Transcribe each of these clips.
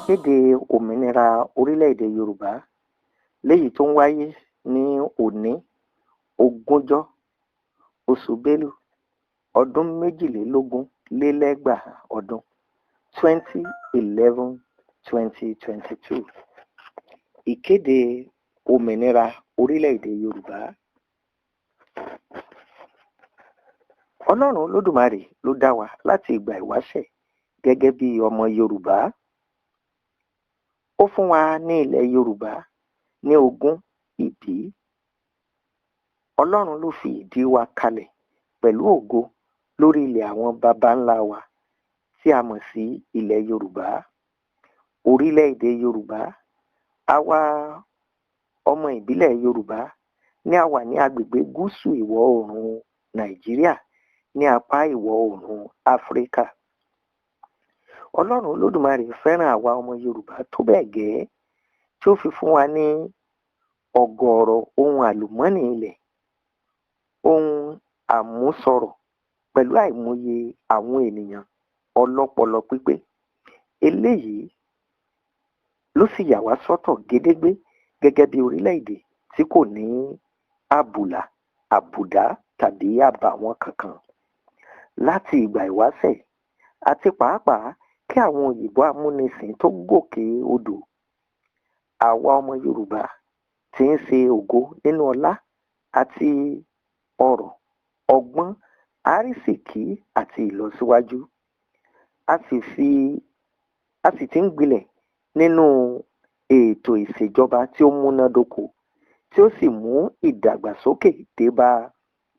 ìkéde òmìnira orílẹ̀-èdè Yorùbá léyìí tó ń wáyé ní òní ogúnjọ́ oṣù Bélú ọdún 2022 2022. Ìkéde òmìnira orílẹ̀-èdè Yorùbá. Ọlọ́run Olódùmarè ló dá wa láti ìgbà ìwáṣẹ̀ gẹ́gẹ́ bí ọmọ Yorùbá. Ó fún wa ní ilẹ̀ Yorùbá ní ogún ìbí. Ọlọ́run ló fi ìdí wa kalẹ̀ pẹ̀lú ògo lórí ilẹ̀ àwọn baba ńlá wa tí a mọ̀ sí ilẹ̀ Yorùbá. Orílẹ̀-èdè Yorùbá, àwa ọmọ ìbílẹ̀ Yorùbá ní a wà ní agbègbè gúúsù ìwọ̀ oòrùn Nàìjíríà ní apá ìwọ̀ oòrùn Áfíríkà. Ọlọ́run Olódùmarè fẹ́ràn àwa ọmọ Yorùbá tó bẹ́ẹ̀ gẹ́ tí ó fi fún wa ní ọ̀gọ̀ọ̀rọ̀ ohun àlùmọ́nì ilẹ̀, ohun àmúṣọrọ̀ pẹ̀lú àìmọye àwọn ènìyàn ọlọ́pọlọ pípé. Eléyìí ló sì yà wá sọ́tọ̀ gédégbé gẹ́gẹ́ bí orílẹ̀-èdè tí kò ní àbùlà, àbùdá tàbí àbàwọ́n kankan. Láti ìgbà ìwáṣẹ̀ àti pàápàá kí àwọn òyìnbó amúnisìn tó gòkè odò, àwa ọmọ Yorùbá ti ń ṣe ògo nínú ọlá àti ọrọ̀, ọgbọ́n, àrísìkí àti ìlọsíwájú. A sì ti ń gbilẹ̀ nínú ètò ìṣèjọba tí ó múnádóko tí ó sì mú ìdàgbàsókè dé bá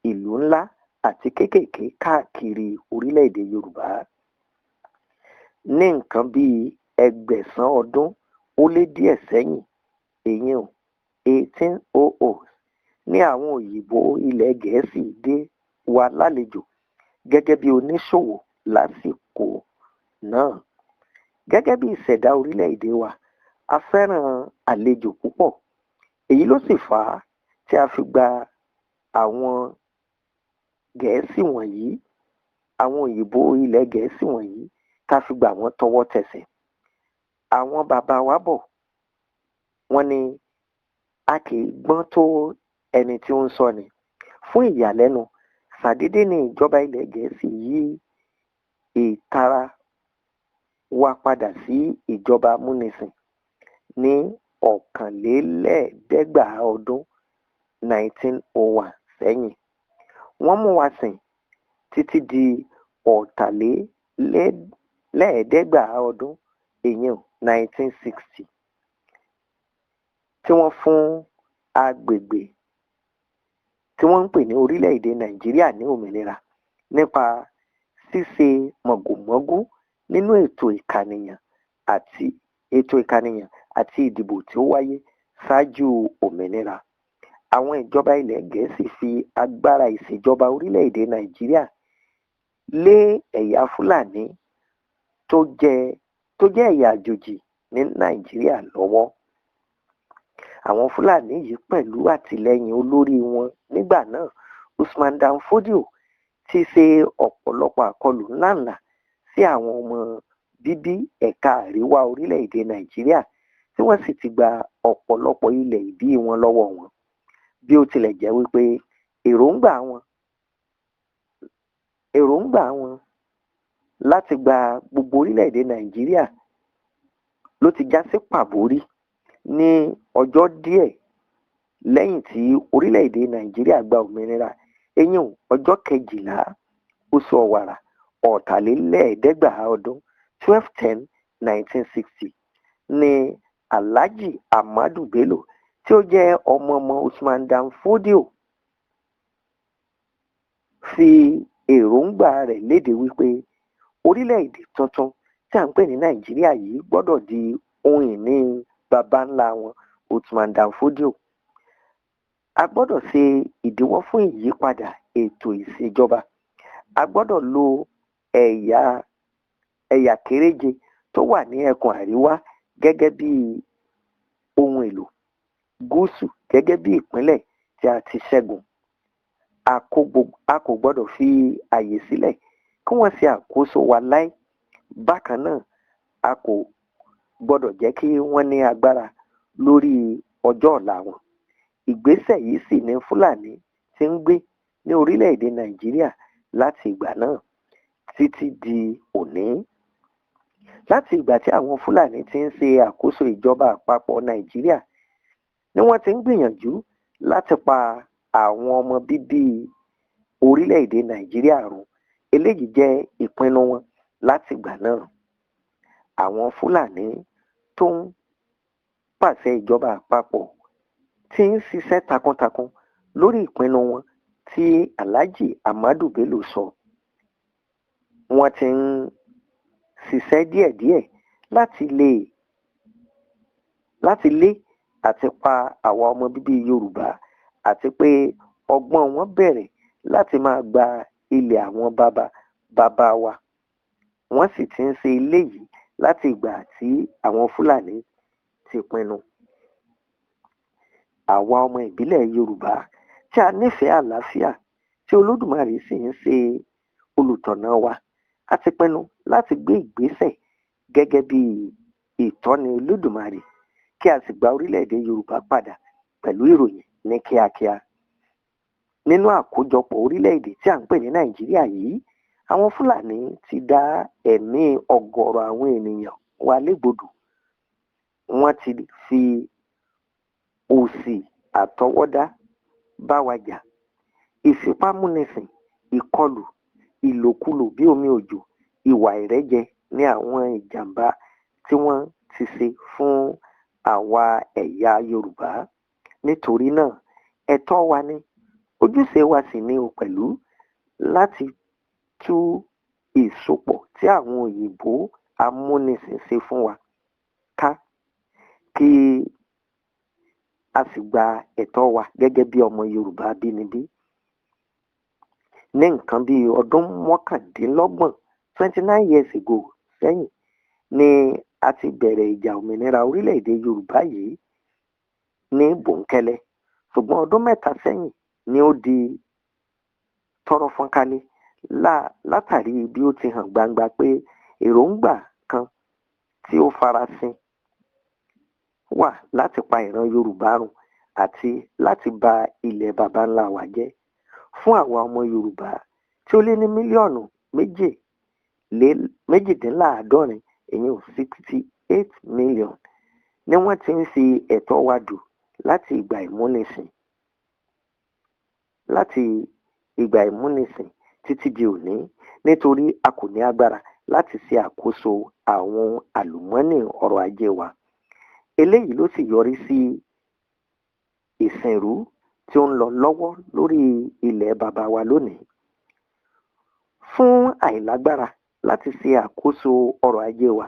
ìlú ńlá àti kéékèèké káàkiri orílẹ̀-èdè Yorùbá. Ní nǹkan bíi 1,600 ọdún ó lé díẹ̀ sẹ́yìn, èyí 1800, ní àwọn òyìnbó ilẹ̀ Gẹ̀ẹ́sì dé wa lálejò gẹ́gẹ́ bí oníṣòwò lásìkò náà. Gẹ́gẹ́ bí ìṣẹ̀dá orílẹ̀-èdè wa, a fẹ́ràn àlejò púpọ̀. Èyí ló sì fà á tí a fi gba àwọn Gẹ̀ẹ́sì wọ̀nyí, àwọn òyìnbó ilẹ̀ Gẹ̀ẹ́sì wọ̀nyí, ká fi gbà wọ́n tọwọ́ tẹsẹ̀. Àwọn bàbá wa bọ̀, wọ́n ní a kì í gbọ́n tó ẹni tí ó ń sọ ni. Fún ìyàlẹ́nu, ṣàdédé ni ìjọba ilẹ̀ Gẹ̀ẹ́sì yí ìtara wa padà sí ìjọba amúnisìn ní 1,100 ọdún 1901 sẹ́yìn. Wọ́n mú wa sìn títí di 1,100 ọdún, èyí 1960, tí wọ́n fún agbègbè tí wọ́n ń pè ní orílẹ̀-èdè Nàìjíríà ní òmìnira nípa ṣíṣe mọ̀gòmọ́gó nínú ètò ìkànìyàn àti ìdìbò tí ó wáyé ṣáájú òmìnira. Àwọn ìjọba ilẹ̀ Gẹ̀ẹ́sì fi agbára ìṣèjọba orílẹ̀-èdè Nàìjíríà lé ẹ̀yà Fúlàní tó jẹ́ ẹ̀yà àjòjì ní Nàìjíríà lọ́wọ́. Àwọn Fúlàní yìí pẹ̀lú àtìlẹ́yìn olórí wọn nígbà náà, Usman Dan Fodio, ti ṣe ọ̀pọ̀lọpọ̀ àkọlù ńláǹlà sí àwọn ọmọ bíbí ẹ̀ka àríwá orílẹ̀-èdè Nàìjíríà tí wọ́n sì ti gba ọ̀pọ̀lọpọ̀ ilẹ̀ ìbí wọn lọ́wọ́ wọn. Bí ó tilẹ̀ jẹ́ wípé èròǹgbà wọn láti gba gbogbo orílẹ̀-èdè Nàìjíríà ló ti já sí pàbórí ní ọjọ́ díẹ̀ lẹ́yìn tí orílẹ̀-èdè Nàìjíríà gba òmìnira, eyín ọjọ́ 12 oṣù Ọ̀wàrà 1,100 ọdún 12/10/1960 ní Alhaji Ahmadu Bello, tí ó jẹ́ ọmọ Usman Dan Fodio, fi èròǹgbà rẹ̀ léde wípé orílẹ̀-èdè tuntun tí à ń pè ní Nàìjíríà yìí gbọ́dọ̀ di ohun ìní baba ńlá wọn, Usman Dan Fodio. A gbọ́dọ̀ ṣe ìdíwọ́ fún ìyípadà ètò ìṣèjọba. A gbọ́dọ̀ lo ẹ̀yà kéréje tó wà ní ẹkùn àríwá gẹ́gẹ́ bí ohun èlò, gúúsù gẹ́gẹ́ bí ìpínlẹ̀ tí a ti ṣẹ́gun. A kò gbọ́dọ̀ fi àyè sílẹ̀ kí wọ́n ṣe àkóso wa láé. Bákan náà, a kò gbọ́dọ̀ jẹ́ kí wọ́n ní agbára lórí ọjọ́ ọ̀la wọn. Ìgbésẹ̀ yìí sì ni Fúlàní ti ń gbé ní orílẹ̀-èdè Nàìjíríà láti ìgbà náà títí di òní. Láti ìgbà tí àwọn Fúlàní ti ń ṣe àkóso ìjọba àpapọ̀ Nàìjíríà ni wọ́n ti ń gbìyànjú láti pa àwọn ọmọ bíbí orílẹ̀-èdè Nàìjíríà run. Eléyìí jẹ́ ìpinnu wọn láti ìgbà náà. Àwọn Fúlàní tó ń pàṣẹ ìjọba àpapọ̀ ti ń ṣiṣẹ́ takuntakun lórí ìpinnu wọn tí Alhaji Ahmadu Bello sọ. Wọ́n ti ń ṣiṣẹ́ díẹ̀díẹ̀ láti lé àti pa àwa ọmọ bíbí Yorùbá, àti pé ọgbọ́n wọn bẹ̀rẹ̀ láti máa gba ilẹ̀ àwọn bàbá wa. Wọ́n sì ti ń ṣe eléyìí láti ìgbà tí àwọn Fúlàní ti pinnu. Àwa ọmọ ìbílẹ̀ Yorùbá tí a nífẹ̀ẹ́ àlàáfíà, tí Olódùmarè sì ń ṣe olùtọ̀nà wa, a ti pinnu láti gbé ìgbésẹ̀ gẹ́gẹ́ bí ìtọ́ni Olódùmarè kí a sì gba orílẹ̀-èdè Yorùbá padà pẹ̀lú ìròyìn ní kíákíá. Nínú àkójọpọ̀ orílẹ̀-èdè tí à ń pè ní Nàìjíríà yìí, àwọn Fúlàní ti dá ẹ̀mí ọ̀gọ̀rọ̀ àwọn ènìyàn wa légbodò. Wọ́n ti fi òṣì àtọwọ́dá bá wa jà. Ìfipámúnisìn, ìkọlù, ìlòkulò bí omi òjò, ìwà ìrẹ́jẹ ní àwọn ìjàmbá tí wọ́n ti ṣe fún àwa ẹ̀yà Yorùbá. Nítorí náà, ẹ̀tọ́ wa ni, ojúṣe wa sì ni pẹ̀lú láti tú ìsopọ̀ tí àwọn òyìnbó amúnisìn ṣe fún wa ká, kí a sì gba ẹ̀tọ́ wa gẹ́gẹ́ bí ọmọ Yorùbá bínibí. Ní nǹkan bí ọdún 29 years ago sẹ́yìn ni a ti bẹ̀rẹ̀ ìjà òmìnira orílẹ̀-èdè Yorùbá yìí ní bòńkẹ́lẹ́, ṣùgbọ́n ọdún 3 sẹ́yìn ni ó di tọ́rọ́ fọ́nkálé látàrí bí ó ti hàn gbangba pé èròǹgbà kan tí ó farasin wà láti pa ìran Yorùbá run àti láti ba ilẹ̀ baba ńlá wa jẹ́. Fún àwa ọmọ Yorùbá tí ó lé ní mílíọ̀nù méjìdínláàádọ́rin, èyí 68 million, ni wọ́n ti ń fi ẹ̀tọ́ wa dù láti ìgbà ìmúnisìn títí di òní, nítorí a kò ní agbára láti ṣe àkóso àwọn àlùmọ́nì ọrọ̀ ajé wa. Eléyìí ló sì yọrí sí ìsìnrú tí ó ń lọ lọ́wọ́ lórí ilẹ̀ baba wa lónìí. Fún àìlágbára láti ṣe àkóso ọrọ̀ ajé wa,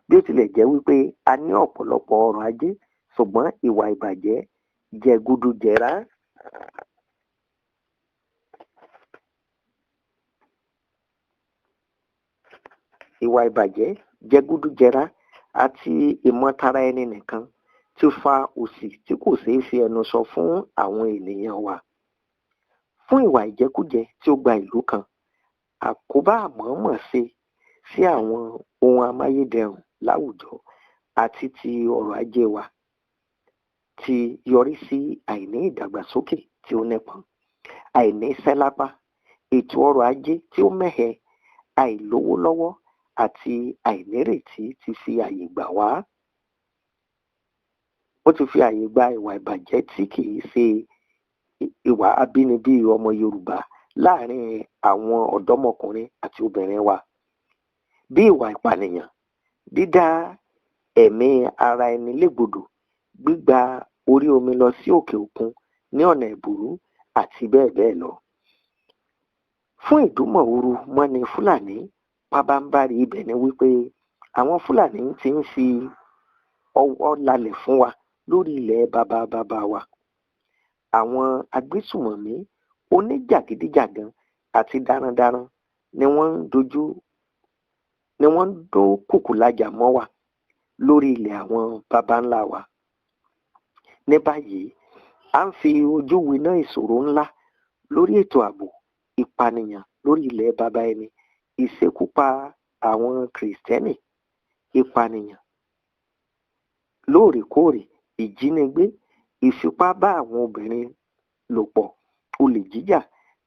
bí ó tilẹ̀ jẹ́ wípé a ní ọ̀pọ̀lọpọ̀ ọrọ̀ ajé, ṣùgbọ́n ìwà ìbàjẹ́ jẹgúdújẹrá àti ìmọ̀tara ẹni nìkan ti fa òṣì tí kò ṣeé fi ẹnu sọ fún àwọn ènìyàn wa. Fún ìwà ìjẹkújẹ tí ó gba ìlú kan, àkóbá àmọ̀ọ́mọ̀ ṣe sí àwọn ohun amáyédẹrùn láwùjọ àti ti ọrọ̀ ajé wa ti yọrí sí àìní ìdàgbàsókè tí ó nípọn, àìní iṣẹ́ lápá, ètò ọrọ̀ ajé tí ó mẹ́hẹ, àìlówó lọ́wọ́ àti àìnírètí ti fi àyè gbà wá. Ó ti fi àyè gba ìwà ìbàjẹ́ tí kìí ṣe ìwà abínibí ọmọ Yorùbá láàárín àwọn ọ̀dọ́mọkùnrin àti obìnrin wa, bí ìwà ìpànìyàn, dídá ẹ̀mí ara ẹni légbodò, gbígba orí omi lọ sí òkè òkun ní ọ̀nà ẹ̀bùrú àti bẹ́ẹ̀ bẹ́ẹ̀ lọ. Fún ìdúmọ̀húrú mọ́ni Fúlàní, pabambarì ibẹ̀ ni wípé àwọn Fúlàní ti ń fi ọwọ́ lálẹ̀ fún wa lórí ilẹ̀ baba wa. Àwọn agbésùmọ̀mí, oníjàgídíjàgan àti darandaran ni wọ́n ń dúnkùkù lájà mọ́ wa lórí ilẹ̀ àwọn baba ńlá wa. Ní báyìí, a ń fi ojú winá ìṣòro ńlá lórí ètò ààbò, ìpànìyàn lórí ilẹ̀ baba ẹni, ìṣekúpa àwọn Kìrìsìtẹ́nì, ìpànìyàn lóòrèkóòrè, ìjínigbé, ìfipá bá àwọn obìnrin lò pọ̀, olè jíjà,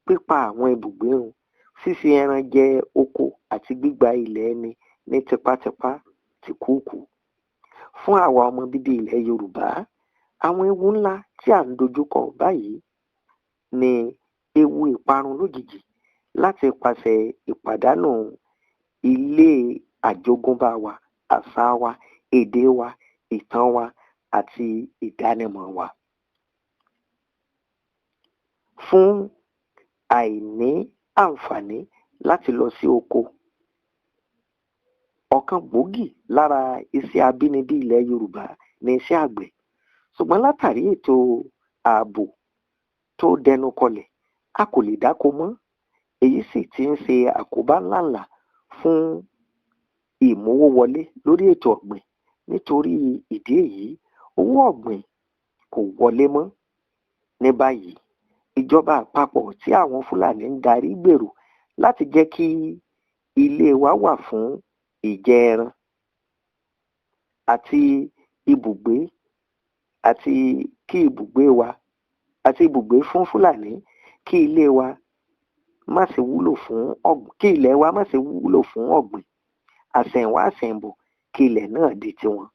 pípa àwọn ibùgbé run, fífi ẹran jẹ oko àti gbígba ilẹ̀ ẹni ní tipátipá tìkúùkù. Fún àwa ọmọ bíbí ilẹ̀ Yorùbá, àwọn ewu ńlá tí à ń dojúkọ báyìí ni ewu ìparun lójijì láti pàṣẹ ìpàdánù ilé àjogúnbá wa, àṣà wa, èdè wa, ìtàn wa àti ìdánimọ̀ wa. Fún àìní àǹfààní láti lọ sí oko, ọ̀kan gbòógì lára iṣẹ́ abínibí ilẹ̀ Yorùbá ni iṣẹ́ àgbẹ̀. Ṣùgbọ́n látàrí ètò ààbò tó dẹnu kọlẹ̀, a kò lè dáko mọ́. Èyí sì ti ń ṣe àkóbá ńláǹlà fún ìmówówọlé lórí ètò ọ̀gbìn. Nítorí ìdí èyí, owó ọ̀gbìn kò wọlé mọ́. Ní báyìí, ìjọba àpapọ̀ tí àwọn Fúlàní ń darí gbèrò láti jẹ́ kí ilé wa wà fún ìjẹ ẹran àti ibùgbé àti kí ibùgbé fún Fúlàní, kí ilẹ̀ wa má ṣe wúlò fún ọ̀gbìn, àṣẹ̀yìnwá àṣẹ̀yìnbọ̀ kí ilẹ̀ náà di tiwọn.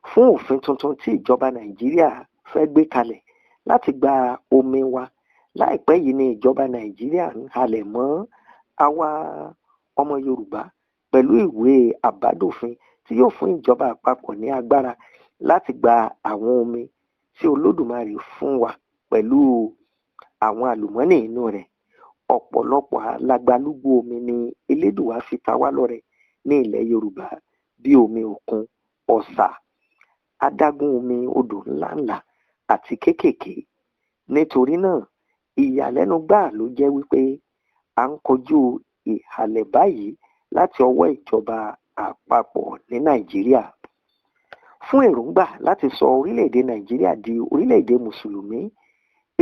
Fún òfin tuntun tí ìjọba Nàìjíríà fẹ́ gbé kalẹ̀ láti gba omi wa, láìpẹ́ yìí ni ìjọba Nàìjíríà ń halẹ̀ mọ́ àwa ọmọ Yorùbá pẹ̀lú ìwé àbádòfin tí yóò fún ìjọba àpapọ̀ ní agbára láti gba àwọn omi tí Olódùmarè fún wa pẹ̀lú àwọn àlùmọ́nì inú rẹ̀. Ọ̀pọ̀lọpọ̀ alagbalúgbú omi ni Elédùà fi ta wá lọ́rẹ ní ilẹ̀ Yorùbá, bí omi òkun, ọ̀sà, adágún omi odò ńláńlá àti kéékèèké. Nítorí náà, ìyàlẹ́nu gbáà ló jẹ́ wípé à ń kojú ìhàlẹ̀ báyìí láti ọwọ́ ìjọba àpapọ̀ ní Nàìjíríà. Fún èròǹgbà láti sọ orílẹ̀-èdè Nàìjíríà di orílẹ̀-èdè Mùsùlùmí,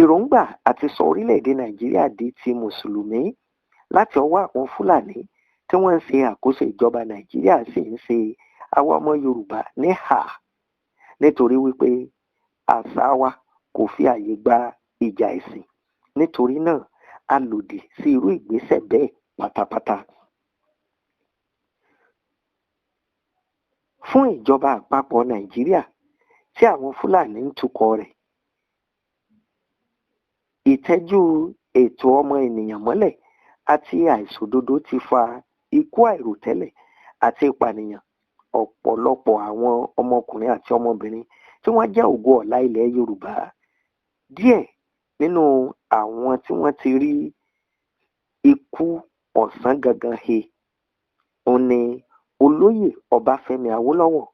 èròǹgbà àti sọ orílẹ̀-èdè Nàìjíríà di ti Mùsùlùmí láti ọwọ́ àwọn Fúlàní tí wọ́n ń ṣe àkóso ìjọba Nàìjíríà sì ń ṣe àwa ọmọ Yorùbá ní hà, nítorí wípé àṣà wa kò fi àyè gba ìjà ẹ̀sìn. Nítorí náà, a lòdì sí irú ìgbésẹ̀ bẹ́ẹ̀ pátápátá. Fún ìjọba àpapọ̀ Nàìjíríà tí àwọn Fúlàní ń tukọ̀ rẹ̀, ìtẹ́jú ètò ọmọ ènìyàn mọ́lẹ̀ àti àìṣòdodo ti fa ikú àìròtẹ́lẹ̀ àti ìpànìyàn ọ̀pọ̀lọpọ̀ àwọn ọmọkùnrin àti ọmọbìnrin tí wọ́n jẹ́ ògo ọ̀la ilẹ̀ Yorùbá. Díẹ̀ nínú àwọn tí wọ́n ti rí ikú ọ̀sán gangan he òun ni Olóyè Ọbáfẹ́mi Awólọ́wọ̀,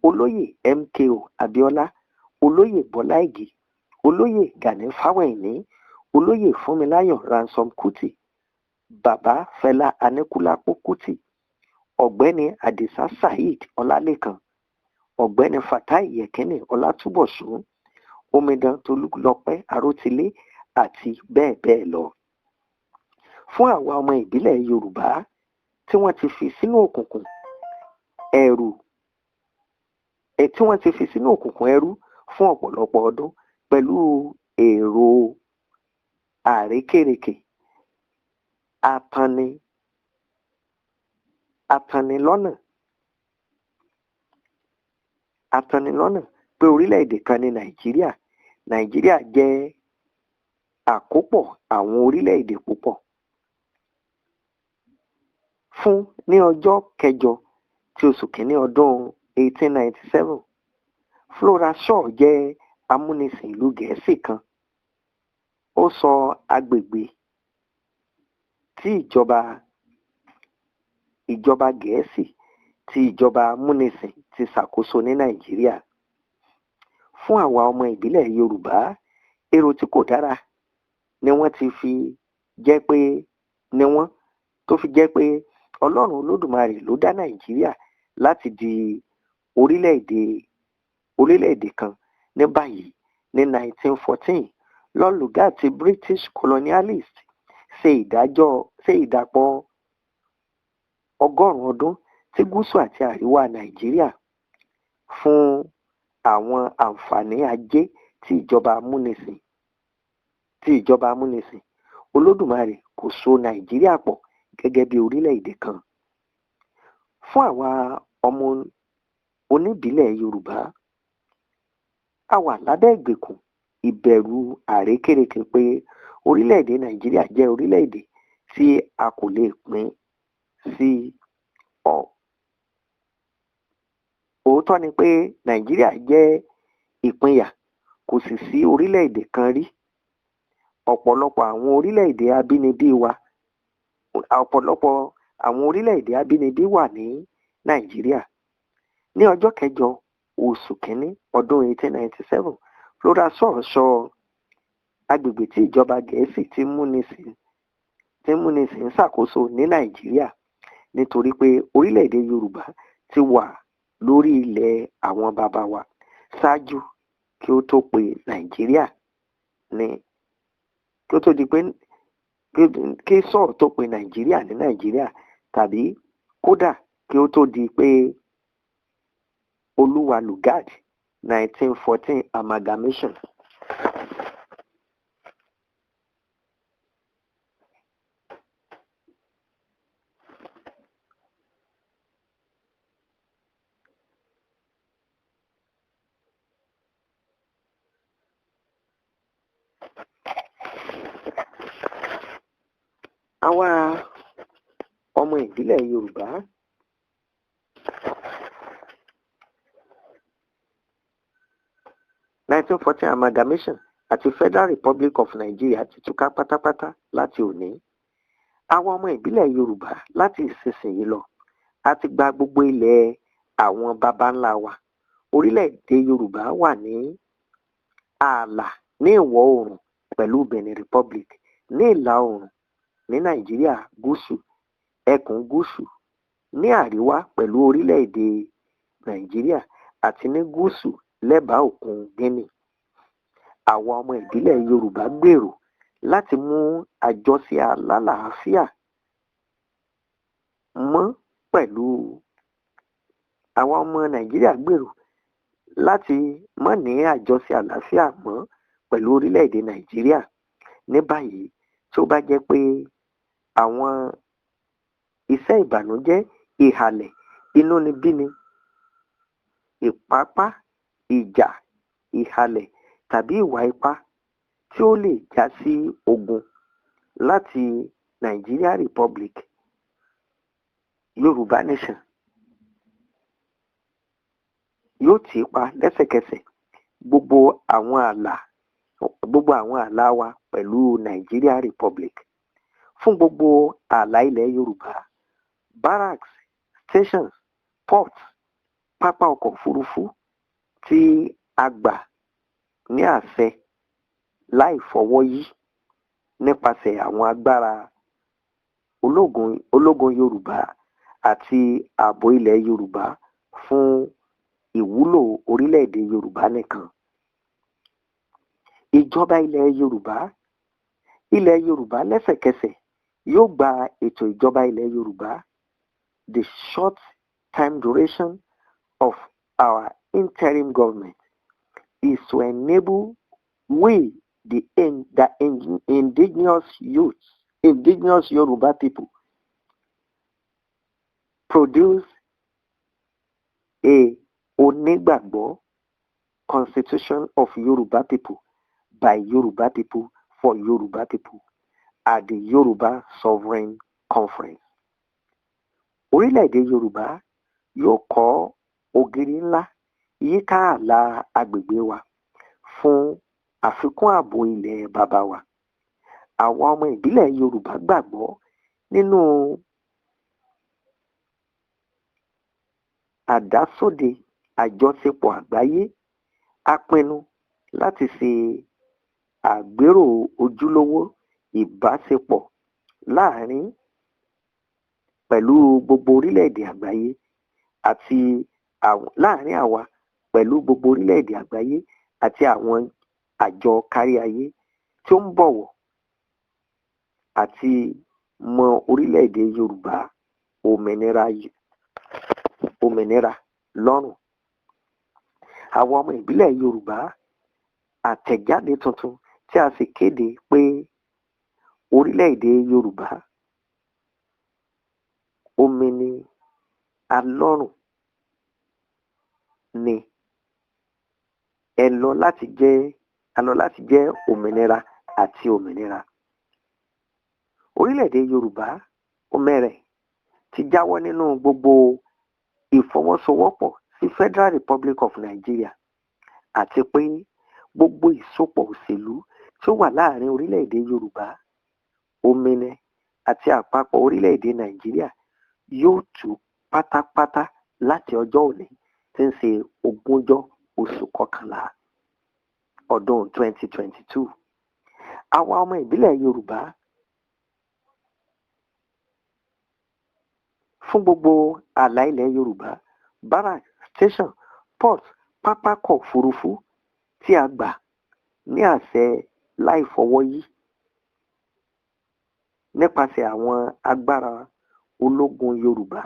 Olóyè MKO Abíọ́lá, Olóyè Bọ́lá Ìgè, Olóyè Gani Fáwẹ̀hìnmí, Olóyè Fúnmiláyọ̀ Ransome Kuti, Bàbá Fẹlá Aníkúlápó Kuti, Ọ̀gbẹ́ni Àdìsá Saheed Ọlálékan, Ọ̀gbẹ́ni Fatai Yẹ̀kínì Ọlátúbọ̀sún, Omidan Tolúlọpẹ́ Arótilé àti bẹ́ẹ̀ bẹ́ẹ̀ lọ. Fún àwa ọmọ ìbílẹ̀ Yorùbá tí wọ́n ti fi sínú òkùnkùn ẹrú fún ọ̀pọ̀lọpọ̀ ọdún pẹ̀lú èrò àrékérekè, atanilọ́nà pé orílẹ̀-èdè kan ní Nàìjíríà. Nàìjíríà jẹ́ àkópọ̀ àwọn orílẹ̀-èdè púpọ̀. Fún ní ọjọ́ kẹjọ tí oṣù kìíní ọdún 1897, Flora Shaw jẹ́ amúnisìn ìlú Gẹ̀ẹ́sì kan. Ó sọ agbègbè tí ìjọba Gẹ̀ẹ́sì tí ìjọba amúnisìn ti ṣàkóso ní Nàìjíríà. Fún àwa ọmọ ìbílẹ̀ Yorùbá, èrò tí kò dára ni wọ́n tó fi jẹ́ pé Ọlọ́run Olódùmarè ló dá Nàìjíríà láti di orílẹ̀-èdè kan. Ní báyìí, ní 1914, Lord Lugard ti British colonialist ṣe ìdàpọ̀ ọgọ́rùn-ún ọdún tí gúúsù àti àríwá Nàìjíríà. fún àwọn àǹfààní ajé tí ìjọba amúnisìn. Olódùmarè kò so Nàìjíríà pọ̀ gẹ́gẹ́ bí orílẹ̀-èdè kan. Fún àwa ọmọ oníbìílẹ̀ Yorùbá, a wà lábẹ́ ìgbèkùn ìbẹ̀rù àrékérekè pé orílẹ̀-èdè Nàìjíríà jẹ́ orílẹ̀-èdè tí a kò lè pín sí. Òótọ́ ni pé Nàìjíríà jẹ́ ìpínyà, kò sì sí orílẹ̀-èdè kan rí. Ọ̀pọ̀lọpọ̀ àwọn orílẹ̀-èdè abínibí wà ní Nàìjíríà. Ní ọjọ́ 8 oṣù kìíní ọdún 1897, Flora Shaw sọ agbègbè tí ìjọba Gẹ̀ẹ́sì tí múnisìn ń ṣàkóso ní Nàìjíríà nítorí pé orílẹ̀-èdè Yorùbá ti wà lórí ilẹ̀ àwọn baba wa ṣáájú kí ó tó pe Nàìjíríà kí Shaw tó pe Nàìjíríà ní Nàìjíríà, tàbí kódà kí ó tó di pé Olúwa Lugard 1914 amalgamation. Àwa ọmọ ìbílẹ̀ Yorùbá (1914 amalgamation) àti Federal Republic of Nigeria ti túká pátápátá láti òní. Àwa ọmọ ìbílẹ̀ Yorùbá láti ìsinsìnyí lọ a ti gba gbogbo ilẹ̀ àwọn baba ńlá wa. Orílẹ̀-èdè Yorùbá wà ní ààlà ní ìwọ̀ oòrùn pẹ̀lú Benin Republic, ní ìlà oòrùn ní Nàìjíríà gúúsù, ẹkùn gúúsù ní àríwá pẹ̀lú orílẹ̀-èdè Nàìjíríà, àti ní gúúsù lẹ́bàá òkun Guinea. Àwa ọmọ ìbílẹ̀ Yorùbá gbèrò láti mú àjọṣe alálàáfíà mọ́ pẹ̀lú àwọn ọmọ Nàìjíríà gbèrò láti má ní àjọṣe àlàáfíà mọ́ pẹ̀lú orílẹ̀-èdè Nàìjíríà. Ní báyìí, tí ó bá jẹ́ pé àwọn iṣẹ́ ìbànújẹ́, ìhàlẹ̀, inúnibíni, ìpápá, ìjà, ìhàlẹ̀ tàbí ìwà ipá tí ó lè já sí ogun láti Nigeria Republic, Yorùbá Nation yóò tì í pa lẹ́sẹ̀kẹsẹ̀. Gbogbo àwọn ààlà wa pẹ̀lú Nigeria Republic. Fún gbogbo ààlà ilẹ̀ Yorùbá, barracks, stations, ports, pápá ọkọ̀ òfurufú tí a gbà ní àṣẹ láì fọwọ́ yí nípasẹ̀ àwọn agbára ológun Yorùbá àti ààbò ilẹ̀ Yorùbá fún ìwúlò orílẹ̀-èdè Yorùbá nìkan. Ìjọba ilẹ̀ Yorùbá lẹ́sẹ̀kẹsẹ̀ yóò gba ètò ìjọba ilẹ̀ Yorùbá. The short time duration of our interim government is to enable the indigenous Yoruba people produce a onígbàgbọ́ constitution of Yoruba people by Yoruba people for Yoruba people at the Yoruba Sovereign Conference. Orílẹ̀-èdè Yorùbá yóò kọ́ ògiri ńlá yíká ààlà agbègbè wa fún àfikún ààbò ilẹ̀ baba wa. Àwọn ọmọ ìbílẹ̀ Yorùbá gbàgbọ́ nínú àdásóde àjọṣepọ̀ àgbáyé. A pinnu láti ṣe àgbérò ojúlówó ìbáṣepọ̀ pẹ̀lú gbogbo orílẹ̀-èdè àgbáyé àti láàrin àwa pẹ̀lú gbogbo orílẹ̀-èdè àgbáyé àti àwọn àjọ káríayé tí ó ń bọ̀wọ̀ àti mọ orílẹ̀-èdè Yorùbá òmìnira lọ́rùn. àwọn ọmọ ìbílẹ̀ Yorùbá àtẹ̀jáde tuntun tí a sì kéde pé orílẹ̀-èdè Yorùbá òmìnira lọ́rùn ni a lọ láti jẹ́ òmìnira àti òmìnira. Orílẹ̀-èdè Yorùbá òmìnira ti jáwọ́ nínú gbogbo ìfọwọ́sowọ́pọ̀ sí Federal Republic of Nigeria àti pé gbogbo ìsopọ̀ òṣèlú tí ó wà láàrin orílẹ̀-èdè Yorùbá òmìnira àti àpapọ̀ orílẹ̀-èdè Nàìjíríà yóò tú pátápátá láti ọjọ́ òní tí ń ṣe 20 oṣù kọkànlá ọdún 2022. Àwa ọmọ ìbílẹ̀ Yorùbá fún gbogbo ààlà ilẹ̀ Yorùbá, barrack, station, port, pápákọ̀ òfurufú tí a gbà ní àṣẹ láì fọwọ́yí nípasẹ̀ àwọn agbára ológun Yorùbá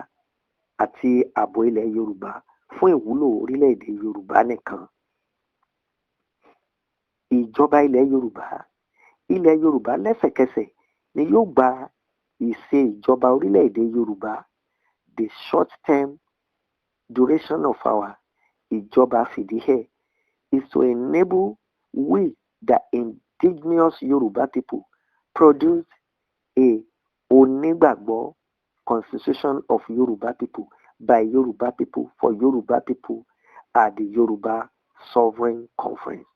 àti ààbò ilẹ̀ Yorùbá fún ìwúlò orílẹ̀-èdè Yorùbá nìkan. Ìjọba ilẹ̀ Yorùbá lẹ́sẹ̀kẹsẹ̀ ni yóò gba ìṣèjọba orílẹ̀-èdè Yorùbá. The short-term duration of our ìjọba fìdíhẹ́ is to enable we, the indigenous Yoruba people, produce a onígbàgbọ́ constitution of Yoruba people by Yoruba people for Yoruba people at the Yoruba Sovereign Conference.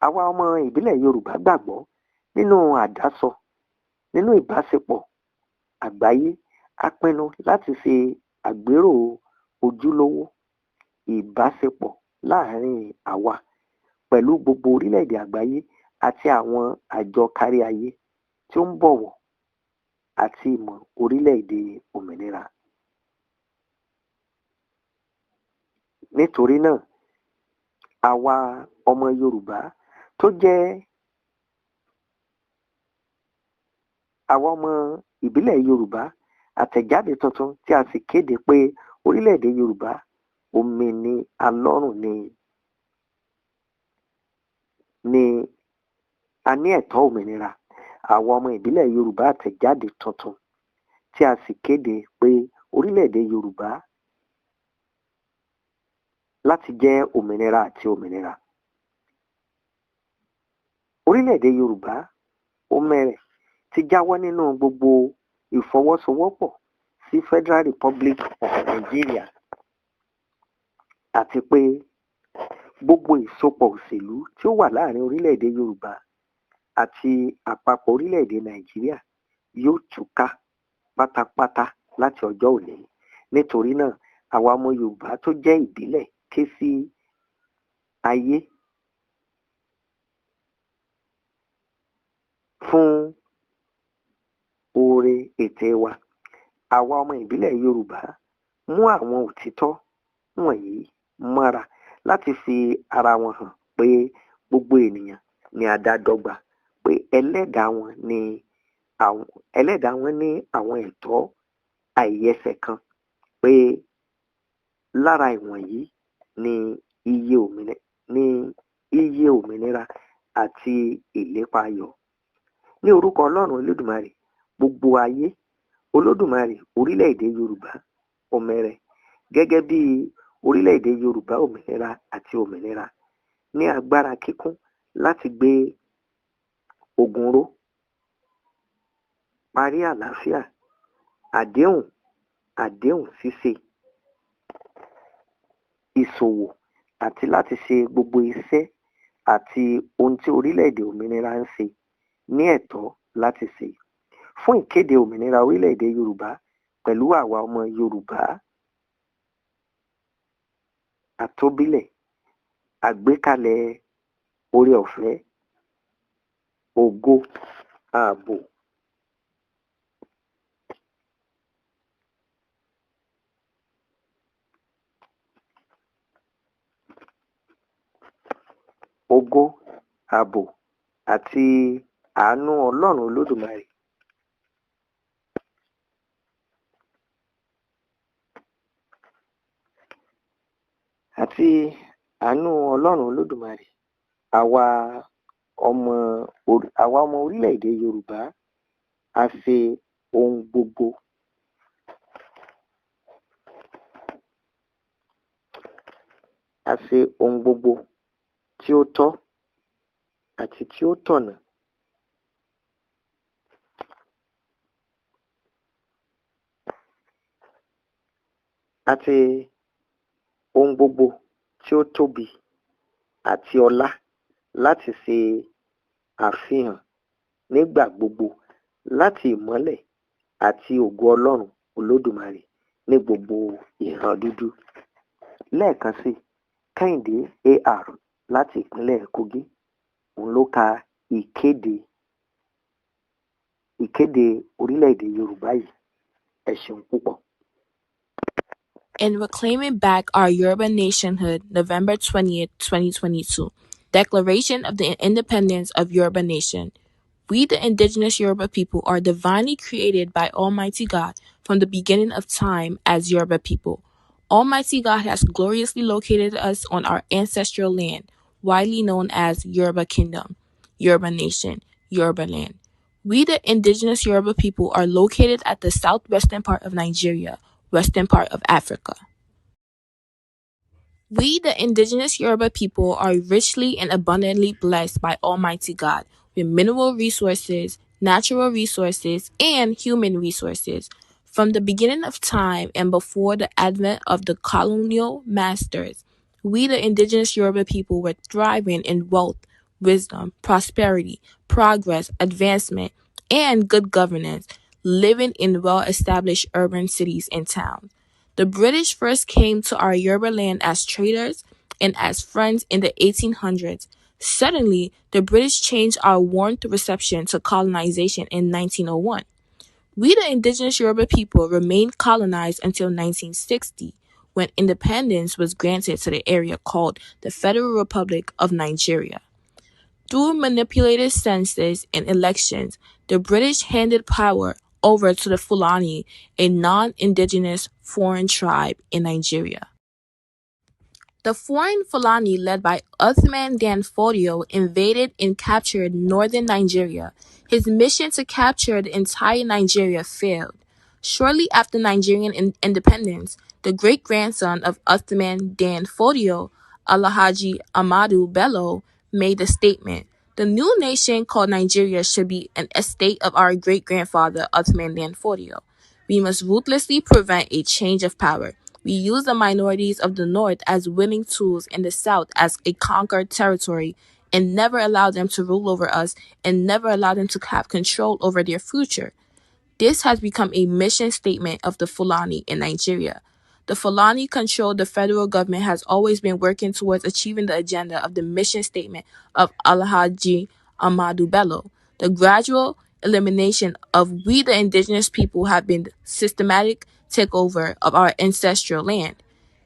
Àwa ọmọ ìbílẹ̀ Yorùbá gbàgbọ́ nínú àdásọ nínú ìbáṣepọ̀ àgbáyé. A pinnu láti ṣe àgbérò ojúlówó ìbáṣepọ̀ láàrin àwa pẹ̀lú gbogbo orílẹ̀-èdè àgbáyé àti àwọn àjọ kárí ayé tí ó ń bọ̀wọ̀ àti ìmọ̀ orílẹ̀-èdè òmìnira. Nítorí náà, àwa ọmọ Yorùbá tó jẹ́ àwa ọmọ ìbílẹ̀ Yorùbá àtẹ̀jáde tuntun tí a sì kéde pé orílẹ̀-èdè Yorùbá òmìnira lọ́rùn ni a ní ẹ̀tọ́ òmìnira. Àwa ọmọ ìbílẹ̀ Yorùbá àtẹ̀jáde tuntun tí a sì kéde pé orílẹ̀-èdè Yorùbá láti jẹ́ òmìnira àti òmìnira. Orílẹ̀-èdè Yorùbá òmìnira ti jáwọ́ nínú gbogbo ìfọwọ́sowọ́pọ̀ sí Federal Republic of Nigeria àti pé gbogbo ìsopọ̀ òṣèlú tí ó wà láàrin orílẹ̀-èdè Yorùbá àti àpapọ̀ orílẹ̀-èdè Nàìjíríà yóò túká pátápátá láti ọjọ́ òní. Nítorí náà, àwa ọmọ Yorùbá tó jẹ́ ìbílẹ̀ ké sí ayé fún oore ète wa. Àwa ọmọ ìbílẹ̀ Yorùbá mú àwọn òtítọ́ wọ̀nyí mọ́ra láti fi ara wọn hàn pé gbogbo ènìyàn ni a dá dọ́gba, pé ẹlẹ́dàá wọn ní àwọn ẹ̀tọ́ àìyẹsẹ̀ kan, pé lára ìwọ̀nyí ni iye òmìnira àti ìlépa ayọ̀. Ní orúkọ Ọlọ́run Olódùmarè, gbogbo ayé, Olódùmarè orílẹ̀-èdè Yorùbá òmìnira gẹ́gẹ́ bí orílẹ̀-èdè Yorùbá òmìnira àti òmìnira ní agbára kíkún láti gbé ogun ró, parí àlàáfíà, àdéhùn ṣíṣe, ìṣòwò àti láti ṣe gbogbo iṣẹ́ àti ohun tí orílẹ̀-èdè òmìnira ń ṣe ní ẹ̀tọ́ láti ṣe. Fún ìkéde òmìnira orílẹ̀-èdè Yorùbá pẹ̀lú àwa ọmọ Yorùbá àtóbílẹ̀, àgbékalẹ̀ oore-ọ̀fẹ́, ògo, ààbò, àti àánú Ọlọ́run Olódùmarè. Àti àánú Ọlọ́run Olódùmarè, àwa ọmọ orílẹ̀-èdè Yorùbá a ṣe ohun gbogbo tí ó tọ́ àti tí ó tọ̀nà àti ohun gbogbo tí ó tóbi àti ọlá láti ṣe àfihàn nígbà gbogbo láti ìmọ́lẹ̀ àti ògo Ọlọ́run Olódùmarè ní gbogbo ìran dúdú. Lẹ́ẹ̀kan sí, Kẹ́hìndé AR láti ìpínlẹ̀ Kogi, òun ló ka ìkéde orílẹ̀-èdè Yorùbá yìí. Ẹ ṣeun púpọ̀. In reclaiming back our Yoruba nationhood, November 20th, 2022, Declaration of the Independence of Yoruba Nation. We, the indigenous Yoruba people, are divinely created by Almighty God from the beginning of time as Yoruba people. Almighty God has gloriously located us on our ancestral land, widely known as Yoruba Kingdom, Yoruba Nation, Yoruba Land. We, the indigenous Yoruba people, are located at the southwestern part of Nigeria, western part of Africa. We, the indigenous Yoruba people, are richly and abundantly blessed by Almighty God with mineral resources, natural resources, and human resources. From the beginning of time and before the advent of the colonial masters, we, the indigenous Yoruba people, were thriving in wealth, wisdom, prosperity, progress, advancement, and good governance, living in well-established urban cities and towns. The British first came to our Yoruba land as traders and as friends in the 1800s. Suddenly, the British changed our warm reception to colonization in 1901. We, the indigenous Yoruba people, remained colonized until 1960, when independence was granted to the area called the Federal Republic of Nigeria. Through manipulated census and elections, the British handed power over to the Fulani, a non-indigenous foreign tribe in Nigeria. The foreign Fulani, led by Uthman Dan Fodio, invaded and captured northern Nigeria. His mission to capture the entire Nigeria failed. Shortly after Nigerian independence, the great-grandson of Uthman Dan Fodio, Alhaji Ahmadu Bello, made the statement, "The new nation called Nigeria should be an estate of our great-grandfather Uthman Dan Fodio. We must ruthlessly prevent a change of power. We use the minorities of the North as willing tools and the South as a conquered territory, and never allow them to rule over us and never allow them to have control over their future." This has become a mission statement of the Fulani in Nigeria. The Fulani-controlled the federal government has always been working towards achieving the agenda of the mission statement of Alhaji Ahmadu Bello. The gradual elimination of we the indigenous people have been systematic takeover of our ancestral land,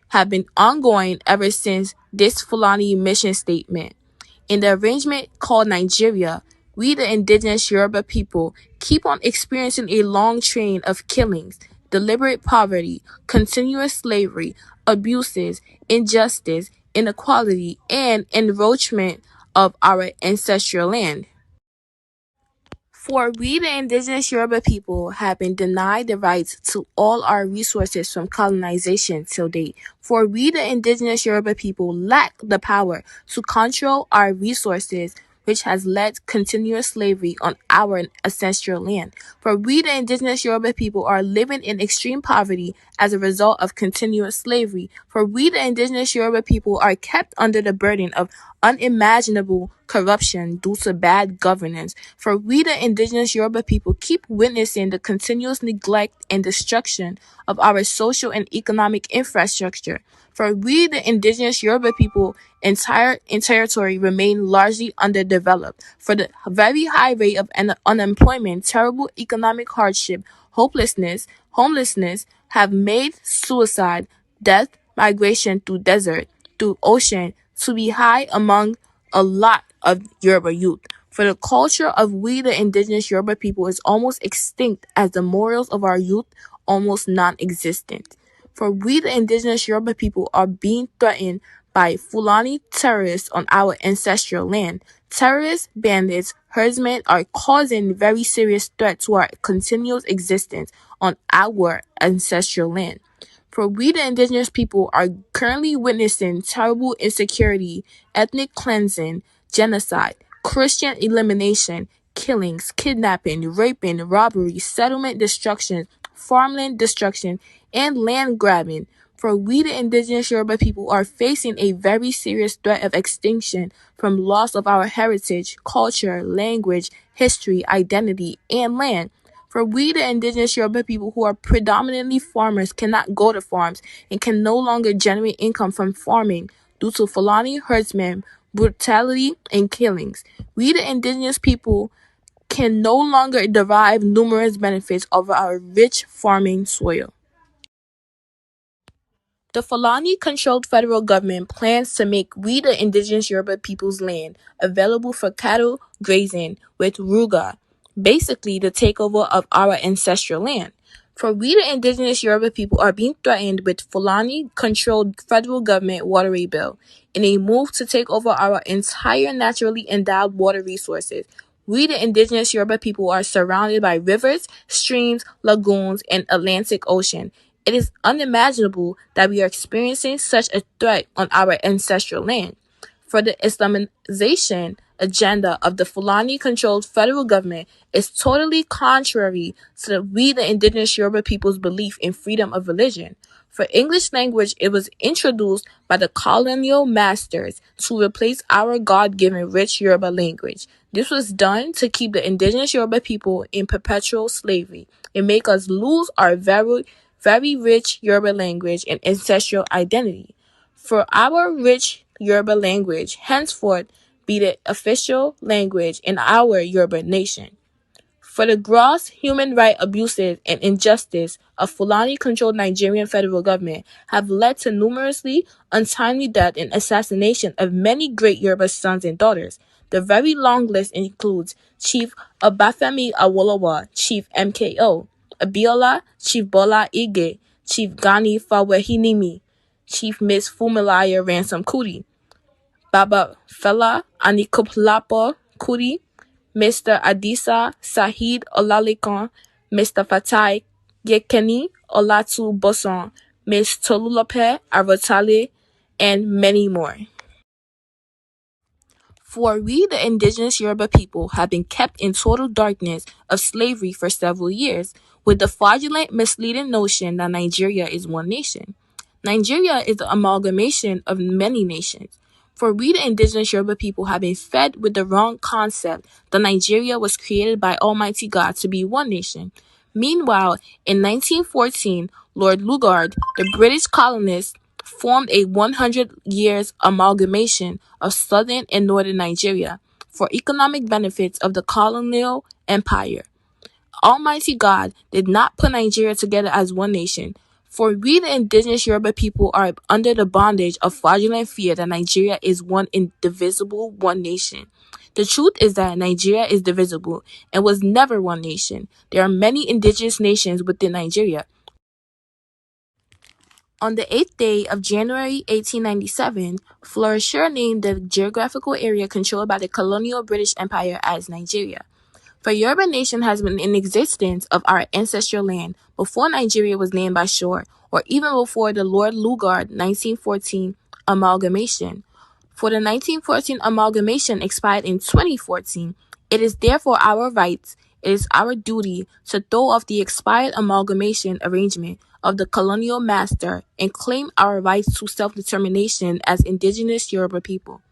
have been ongoing ever since this Fulani mission statement. In the arrangement called Nigeria, we the indigenous Yoruba people keep on experiencing a long train of killings, deliberate poverty, continuous slavery, abuses, injustice, inequality, and encroachment of our ancestral land. For we, the indigenous Yoruba people, have been denied the rights to all our resources from colonization till date. For we, the indigenous Yoruba people, lack the power to control our resources, which has led continuous slavery on our ancestral land. For we, the indigenous Yoruba people, are living in extreme poverty as a result of continuous slavery. For we, the indigenous Yoruba people, are kept under the burden of unimaginable corruption due to bad governance. For we, the indigenous Yoruba people, keep witnessing the continuous neglect and destruction of our social and economic infrastructure. For we, the indigenous Yoruba people, entire territory remain largely underdeveloped. For the very high rate of unemployment, terrible economic hardship, hopelessness, homelessness have made suicide, death, migration through desert, through ocean, to be high among a lot of Yoruba youth. For the culture of we the indigenous Yoruba people is almost extinct as the morals of our youth almost non-existent. For we the indigenous Yoruba people are being threatened by Fulani terrorists on our ancestral land. Terrorists, bandits, herdsmen are causing very serious threat to our continuous existence on our ancestral land. For we the indigenous people are currently witnessing terrible insecurity, ethnic cleansing, genocide, Christian elimination, killings, kidnapping, raping, robbery, settlement destruction, farmland destruction, and land grabbing. For we the indigenous Yoruba people are facing a very serious threat of extinction from loss of our heritage, culture, language, history, identity, and land. For we the indigenous Yoruba people who are predominantly farmers cannot go to farms and can no longer generate income from farming due to Fulani herdsmen, brutality, and killings. We the indigenous people can no longer derive numerous benefits of our rich farming soil. The Fulani-controlled federal government plans to make we the indigenous Yoruba people's land available for cattle grazing with Ruga, basically the takeover of our ancestral land. For we the indigenous Yoruba people are being threatened with Fulani-controlled federal government waterway bill in a move to take over our entire naturally endowed water resources. We the indigenous Yoruba people are surrounded by rivers, streams, lagoons, and Atlantic Ocean. It is unimaginable that we are experiencing such a threat on our ancestral land. For the Islamization agenda of the Fulani-controlled federal government is totally contrary to we the indigenous Yoruba people's belief in freedom of religion. For English language, it was introduced by the colonial masters to replace our God-given rich Yoruba language. This was done to keep the indigenous Yoruba people in perpetual slavery and make us lose our very rich Yoruba language and ancestral identity. For our rich Yoruba language henceforth be the official language in our Yoruba nation. For the gross human rights abuses and injustice of Fulani-controlled Nigerian federal government have led to numerously untimely death and assassination of many great Yoruba sons and daughters. The very long list includes Chief Obafemi Awolowo, Chief MKO, Abiola, Chief Bola Ige, Chief Gani Fawehinimi, Chief Miss Fumilayo Ransom Kuti, Baba Fela Anikulapo Kuti, Mr. Adisa Saheed Olalekan, Mr. Fatai Yekini Olatu Boson, Ms. Tolulope Arotale, and many more. For we, the indigenous Yoruba people, have been kept in total darkness of slavery for several years, with the fraudulent, misleading notion that Nigeria is one nation. Nigeria is the amalgamation of many nations. For we, the indigenous Yoruba people, have been fed with the wrong concept that Nigeria was created by Almighty God to be one nation. Meanwhile, in 1914, Lord Lugard, the British colonist, formed a 100 years amalgamation of southern and northern Nigeria for economic benefits of the colonial empire. Almighty God did not put Nigeria together as one nation, for we the indigenous Yoruba people are under the bondage of fraudulent fear that Nigeria is one indivisible one nation. The truth is that Nigeria is divisible and was never one nation. There are many indigenous nations within Nigeria. On the 8th day of January 1897, Flourisher named the geographical area controlled by the colonial British Empire as Nigeria. For Yoruba nation has been in existence of our ancestral land before Nigeria was named by Shore, or even before the Lord Lugard 1914 amalgamation. For the 1914 amalgamation expired in 2014, it is therefore our right, it is our duty to throw off the expired amalgamation arrangement of the colonial master and claim our rights to self-determination as indigenous Yoruba people.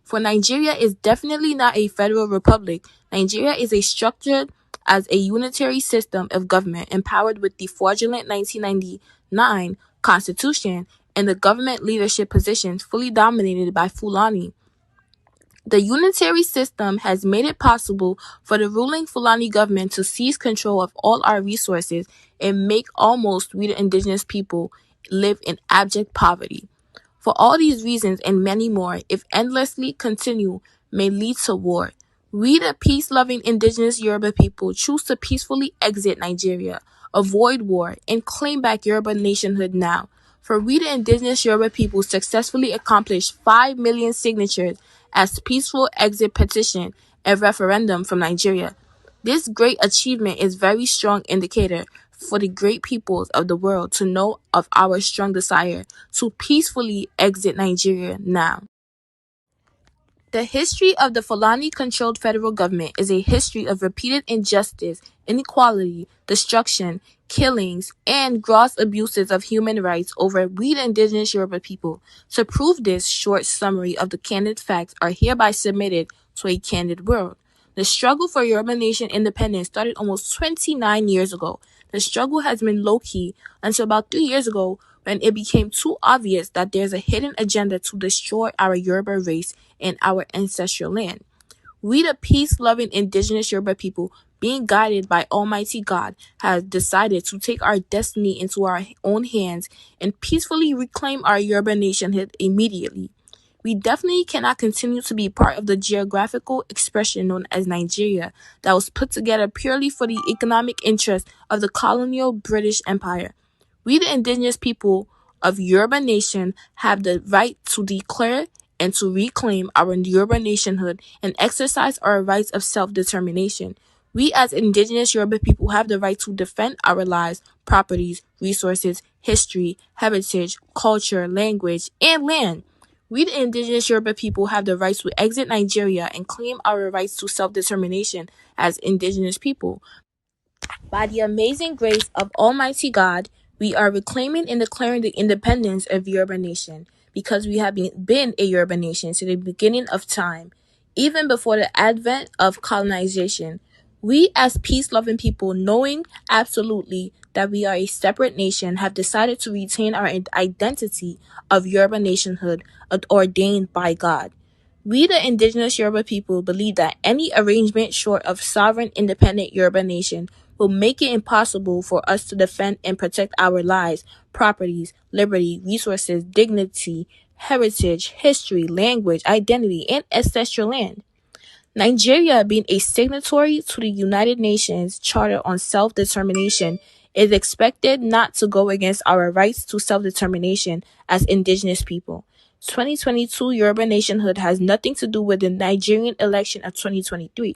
For Nigeria is definitely not a federal republic. Nigeria is structured as a unitary system of government empowered with the fraudulent 1999 constitution and the government leadership positions fully dominated by Fulani. The unitary system has made it possible for the ruling Fulani government to seize control of all our resources and make almost we the indigenous people live in abject poverty. For all these reasons and many more, if endlessly continue, may lead to war. We, the peace-loving indigenous Yoruba people, choose to peacefully exit Nigeria, avoid war, and claim back Yoruba nationhood now. For we, the indigenous Yoruba people, successfully accomplished 5 million signatures as peaceful exit petition and referendum from Nigeria. This great achievement is very strong indicator for the great peoples of the world to know of our strong desire to peacefully exit Nigeria now. The history of the Fulani-controlled federal government is a history of repeated injustice, inequality, destruction, killings, and gross abuses of human rights over we the indigenous Yoruba people. To prove this, short summary of the candid facts are hereby submitted to a candid world. The struggle for Yoruba nation independence started almost 29 years ago. The struggle has been low-key until about 3 years ago when it became too obvious that there's a hidden agenda to destroy our Yoruba race and our ancestral land. We, the peace-loving indigenous Yoruba people, being guided by Almighty God, have decided to take our destiny into our own hands and peacefully reclaim our Yoruba nationhood immediately. We definitely cannot continue to be part of the geographical expression known as Nigeria that was put together purely for the economic interest of the colonial British Empire. We, the indigenous people of Yoruba nation, have the right to declare and to reclaim our Yoruba nationhood and exercise our rights of self-determination. We as indigenous Yoruba people have the right to defend our lives, properties, resources, history, heritage, culture, language, and land. We, the indigenous Yoruba people, have the right to exit Nigeria and claim our rights to self-determination as indigenous people. By the amazing grace of Almighty God, we are reclaiming and declaring the independence of Yoruba nation because we have been a Yoruba nation since the beginning of time, even before the advent of colonization. We as peace-loving people, knowing absolutely that we are a separate nation, have decided to retain our identity of Yoruba nationhood ordained by God. We, the indigenous Yoruba people, believe that any arrangement short of sovereign independent Yoruba nation will make it impossible for us to defend and protect our lives, properties, liberty, resources, dignity, heritage, history, language, identity, and ancestral land. Nigeria, being a signatory to the United Nations Charter on Self-Determination, is expected not to go against our rights to self-determination as indigenous people. 2022 Yoruba nationhood has nothing to do with the Nigerian election of 2023.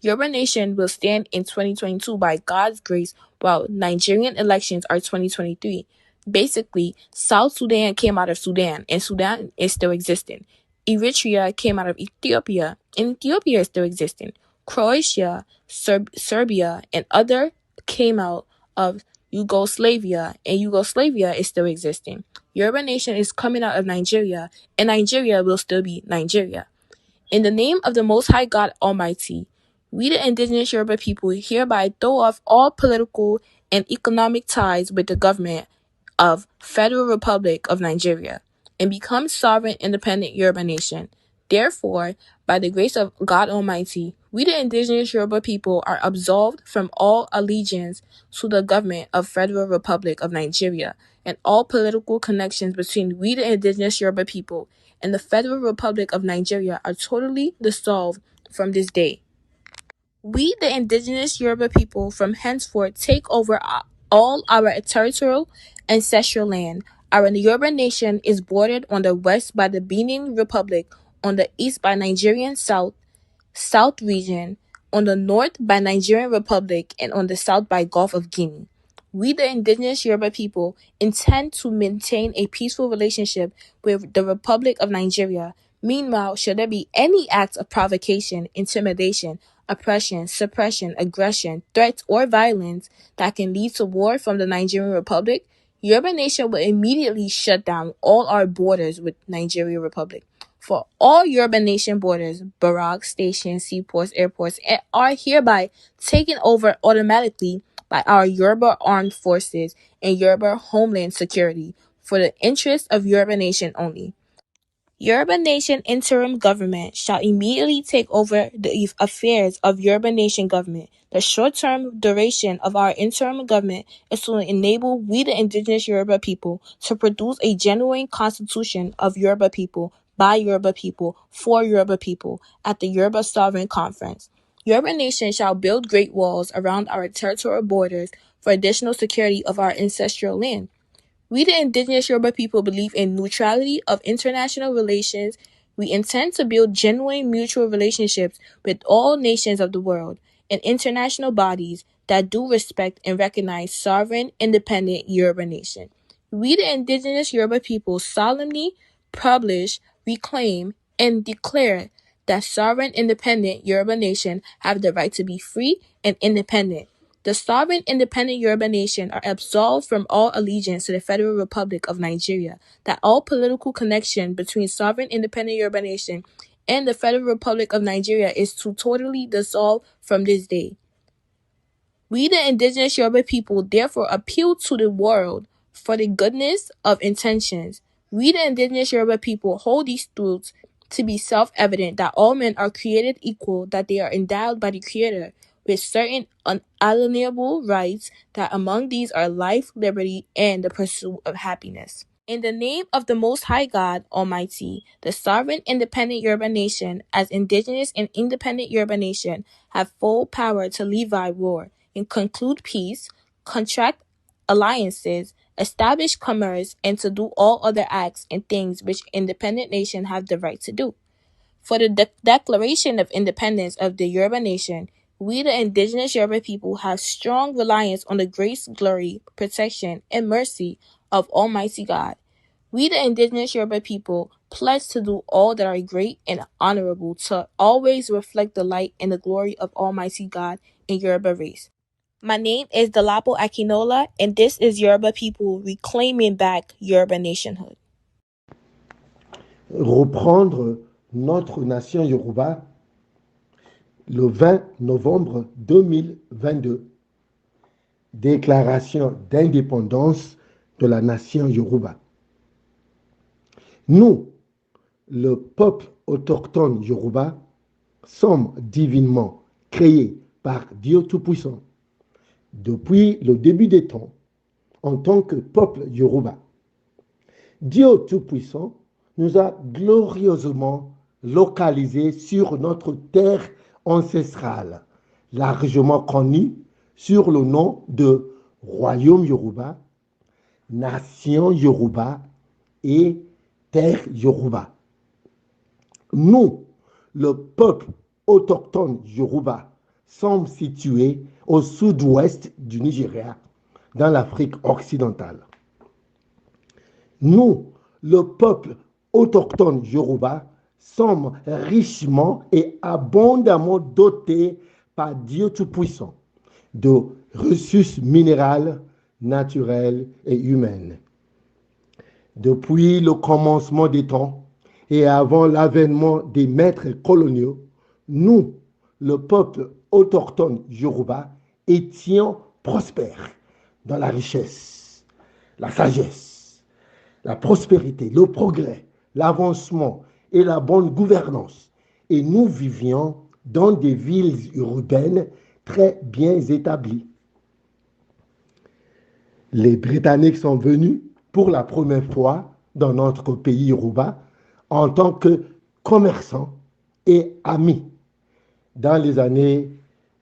Yoruba nation will stand in 2022 by God's grace, while Nigerian elections are 2023. Basically, South Sudan came out of Sudan, and Sudan is still existing. Eritrea came out of Ethiopia, and Ethiopia is still existing. Croatia, Serbia, and other came out of Yugoslavia, and Yugoslavia is still existing. Yoruba nation is coming out of Nigeria, and Nigeria will still be Nigeria. In the name of the Most High God Almighty, we the indigenous Yoruba people hereby throw off all political and economic ties with the government of Federal Republic of Nigeria and become sovereign independent Yoruba nation. Therefore, by the grace of God Almighty, we the indigenous Yoruba people are absolved from all allegiance to the government of Federal Republic of Nigeria and all political connections between we the indigenous Yoruba people and the Federal Republic of Nigeria are totally dissolved from this day. We, the indigenous Yoruba people, from henceforth take over all our territorial ancestral land. Our Yoruba nation is bordered on the west by the Benin Republic, on the east by Nigerian South region, on the north by Nigerian Republic, and on the south by Gulf of Guinea. We, the indigenous Yoruba people, intend to maintain a peaceful relationship with the Republic of Nigeria. Meanwhile, should there be any acts of provocation, intimidation, oppression, suppression, aggression, threats, or violence that can lead to war from the Nigerian Republic, Yoruba Nation will immediately shut down all our borders with Nigeria Republic. For all Yoruba Nation borders, barracks, stations, seaports, airports are hereby taken over automatically by our Yoruba Armed Forces and Yoruba Homeland Security for the interest of Yoruba Nation only. Yoruba Nation interim government shall immediately take over the affairs of Yoruba Nation government. The short-term duration of our interim government is to enable we the indigenous Yoruba people to produce a genuine constitution of Yoruba people by Yoruba people, for Yoruba people, at the Yoruba Sovereign Conference. Yoruba Nation shall build great walls around our territorial borders for additional security of our ancestral land. We, the indigenous Yoruba people, believe in neutrality of international relations. We intend to build genuine mutual relationships with all nations of the world and international bodies that do respect and recognize sovereign, independent Yoruba nation. We, the indigenous Yoruba people, solemnly publish, reclaim, and declare that sovereign, independent Yoruba nation have the right to be free and independent. The sovereign, independent Yoruba nation are absolved from all allegiance to the Federal Republic of Nigeria, that all political connection between sovereign, independent Yoruba nation and the Federal Republic of Nigeria is to totally dissolve from this day. We, the indigenous Yoruba people, therefore appeal to the world for the goodness of intentions. We, the indigenous Yoruba people, hold these truths to be self-evident, that all men are created equal, that they are endowed by the Creator with certain unalienable rights, that among these are life, liberty, and the pursuit of happiness. In the name of the Most High God Almighty, the sovereign, independent Yoruba nation, as indigenous and independent Yoruba nation, have full power to levy war and conclude peace, contract alliances, establish commerce, and to do all other acts and things which independent nations have the right to do. For the Declaration of Independence of the Yoruba Nation, we, the indigenous Yoruba people, have strong reliance on the grace, glory, protection, and mercy of Almighty God. We, the indigenous Yoruba people, pledge to do all that are great and honorable, to always reflect the light and the glory of Almighty God in Yoruba race. My name is Dalapo Akinola, and this is Yoruba People reclaiming back Yoruba nationhood. Reprendre notre nation Yoruba le 20 novembre 2022. Déclaration d'indépendance de la nation Yoruba. Nous, le peuple autochtone Yoruba, sommes divinement créés par Dieu Tout-Puissant depuis le début des temps en tant que peuple Yoruba. Dieu Tout-Puissant nous a glorieusement localisés sur notre terre ancestrale, largement connue sur le nom de Royaume Yoruba, Nation Yoruba et Terre Yoruba. Nous, le peuple autochtone Yoruba, sommes situés au sud-ouest du Nigeria, dans l'Afrique occidentale. Nous, le peuple autochtone Yoruba, sommes richement et abondamment dotés par Dieu Tout-Puissant de ressources minérales, naturelles et humaines. Depuis le commencement des temps et avant l'avènement des maîtres coloniaux, nous, le peuple autochtone Yoruba, étions prospères dans la richesse, la sagesse, la prospérité, le progrès, l'avancement et la bonne gouvernance. Et nous vivions dans des villes urbaines très bien établies. Les Britanniques sont venus pour la première fois dans notre pays Yoruba en tant que commerçants et amis dans les années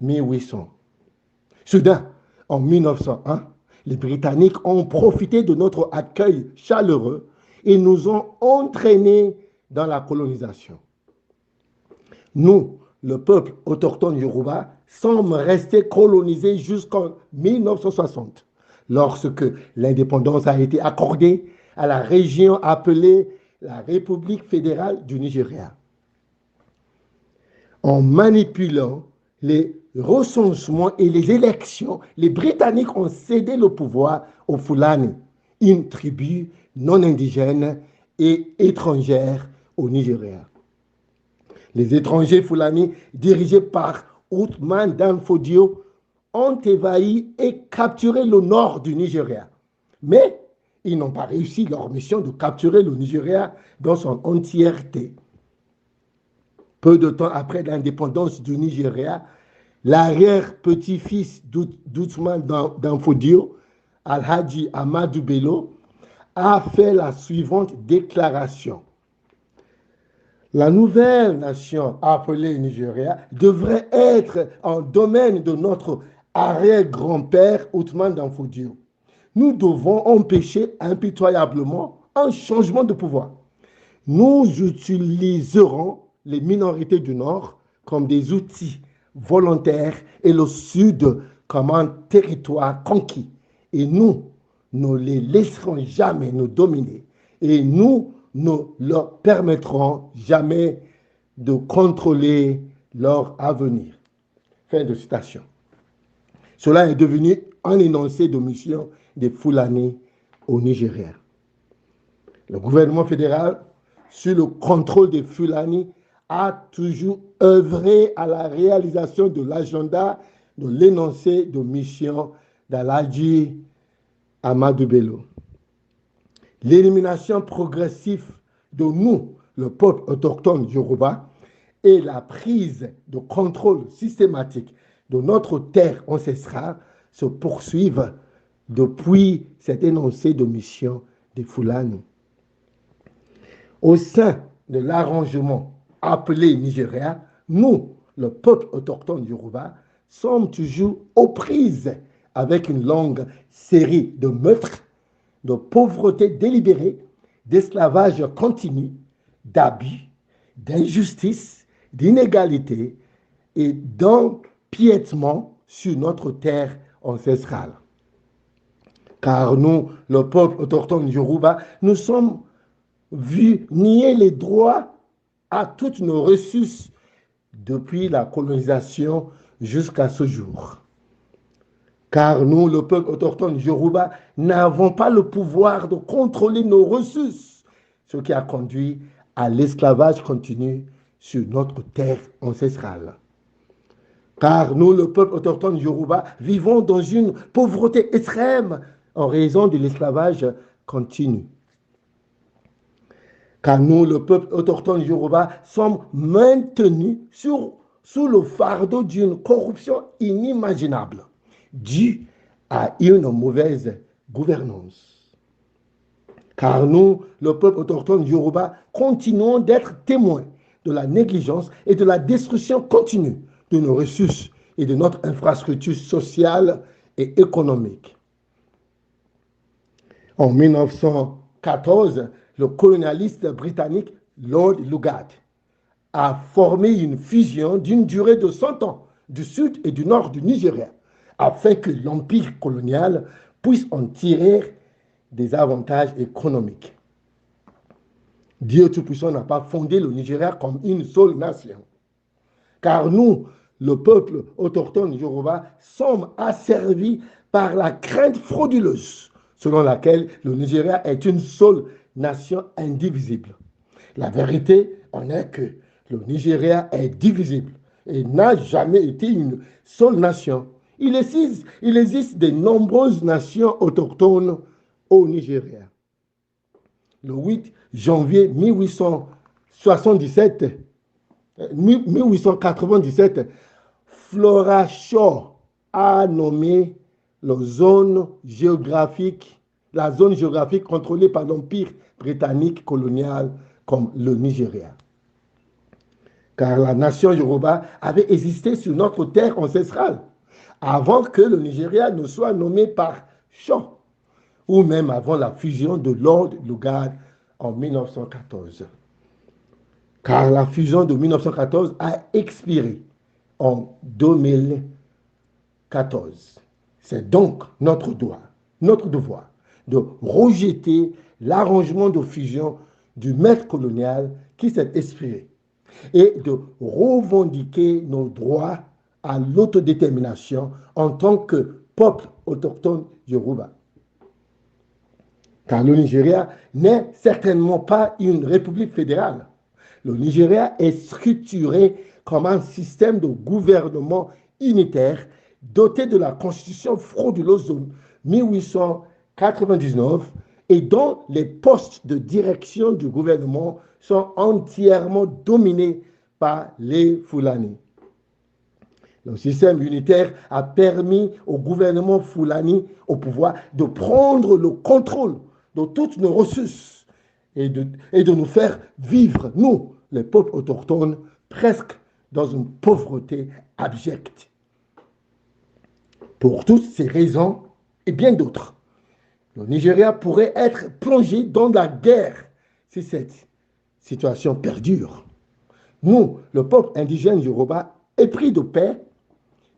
1800. Soudain, en 1901, les Britanniques ont profité de notre accueil chaleureux et nous ont entraînés dans la colonisation. Nous, le peuple autochtone Yoruba, sommes restés colonisés jusqu'en 1960, lorsque l'indépendance a été accordée à la région appelée la République fédérale du Nigeria. En manipulant les recensements et les élections, les Britanniques ont cédé le pouvoir aux Fulani, une tribu non indigène et étrangère au Nigeria. Les étrangers Fulani, dirigés par Ousmane Danfodio, ont évahi et capturé le nord du Nigeria. Mais ils n'ont pas réussi leur mission de capturer le Nigeria dans son entièreté. Peu de temps après l'indépendance du Nigeria, l'arrière-petit-fils d'Ousmane Danfodio, Alhaji Amadou Bello, a fait la suivante déclaration. La nouvelle nation appelée Nigeria devrait être en domaine de notre arrière-grand-père Ousmane Danfodio. Nous devons empêcher impitoyablement un changement de pouvoir. Nous utiliserons les minorités du Nord comme des outils volontaires et le Sud comme un territoire conquis. Et nous ne les laisserons jamais nous dominer. Et nous ne leur permettrons jamais de contrôler leur avenir. Fin de citation. Cela est devenu un énoncé de mission des Fulani au Nigeria. Le gouvernement fédéral, sous le contrôle des Fulani, a toujours œuvré à la réalisation de l'agenda de l'énoncé de mission d'Alhaji Ahmadu Bello. L'élimination progressive de nous, le peuple autochtone Yoruba, et la prise de contrôle systématique de notre terre ancestrale se poursuivent depuis cet énoncé de mission des Fulani. Au sein de l'arrangement appelé Nigeria, nous, le peuple autochtone Yoruba, sommes toujours aux prises avec une longue série de meurtres, de pauvreté délibérée, d'esclavage continu, d'abus, d'injustice, d'inégalité et d'empiètement sur notre terre ancestrale. Car nous, le peuple autochtone Yoruba, nous sommes vus nier les droits à toutes nos ressources depuis la colonisation jusqu'à ce jour. Car nous, le peuple autochtone Yoruba, n'avons pas le pouvoir de contrôler nos ressources, ce qui a conduit à l'esclavage continu sur notre terre ancestrale. Car nous, le peuple autochtone Yoruba, vivons dans une pauvreté extrême en raison de l'esclavage continu. Car nous, le peuple autochtone Yoruba, sommes maintenus sous le fardeau d'une corruption inimaginable, due à une mauvaise gouvernance. Car nous, le peuple autochtone Yoruba, continuons d'être témoins de la négligence et de la destruction continue de nos ressources et de notre infrastructure sociale et économique. En 1914, le colonialiste britannique Lord Lugard a formé une fusion d'une durée de 100 ans du sud et du nord du Nigeria, afin que l'empire colonial puisse en tirer des avantages économiques. Dieu Tout-Puissant n'a pas fondé le Nigeria comme une seule nation. Car nous, le peuple autochtone Yoruba, sommes asservis par la crainte frauduleuse selon laquelle le Nigeria est une seule nation indivisible. La vérité en est que le Nigeria est divisible et n'a jamais été une seule nation. Il existe de nombreuses nations autochtones au Nigeria. Le 8 janvier 1897, Flora Shaw a nommé la zone géographique contrôlée par l'Empire britannique colonial comme le Nigeria. Car la nation Yoruba avait existé sur notre terre ancestrale avant que le Nigeria ne soit nommé par Shaw, ou même avant la fusion de Lord Lugard en 1914. Car la fusion de 1914 a expiré en 2014. C'est donc notre devoir de rejeter l'arrangement de fusion du maître colonial qui s'est expiré et de revendiquer nos droits à l'autodétermination en tant que peuple autochtone Yoruba. Car le Nigeria n'est certainement pas une république fédérale. Le Nigeria est structuré comme un système de gouvernement unitaire doté de la constitution frauduleuse de 1899 et dont les postes de direction du gouvernement sont entièrement dominés par les Fulani. Le système unitaire a permis au gouvernement Fulani au pouvoir de prendre le contrôle de toutes nos ressources et de nous faire vivre, nous, les peuples autochtones presque dans une pauvreté abjecte. Pour toutes ces raisons et bien d'autres, le Nigeria pourrait être plongé dans la guerre si cette situation perdure. Nous, le peuple indigène Yoruba, épris de paix,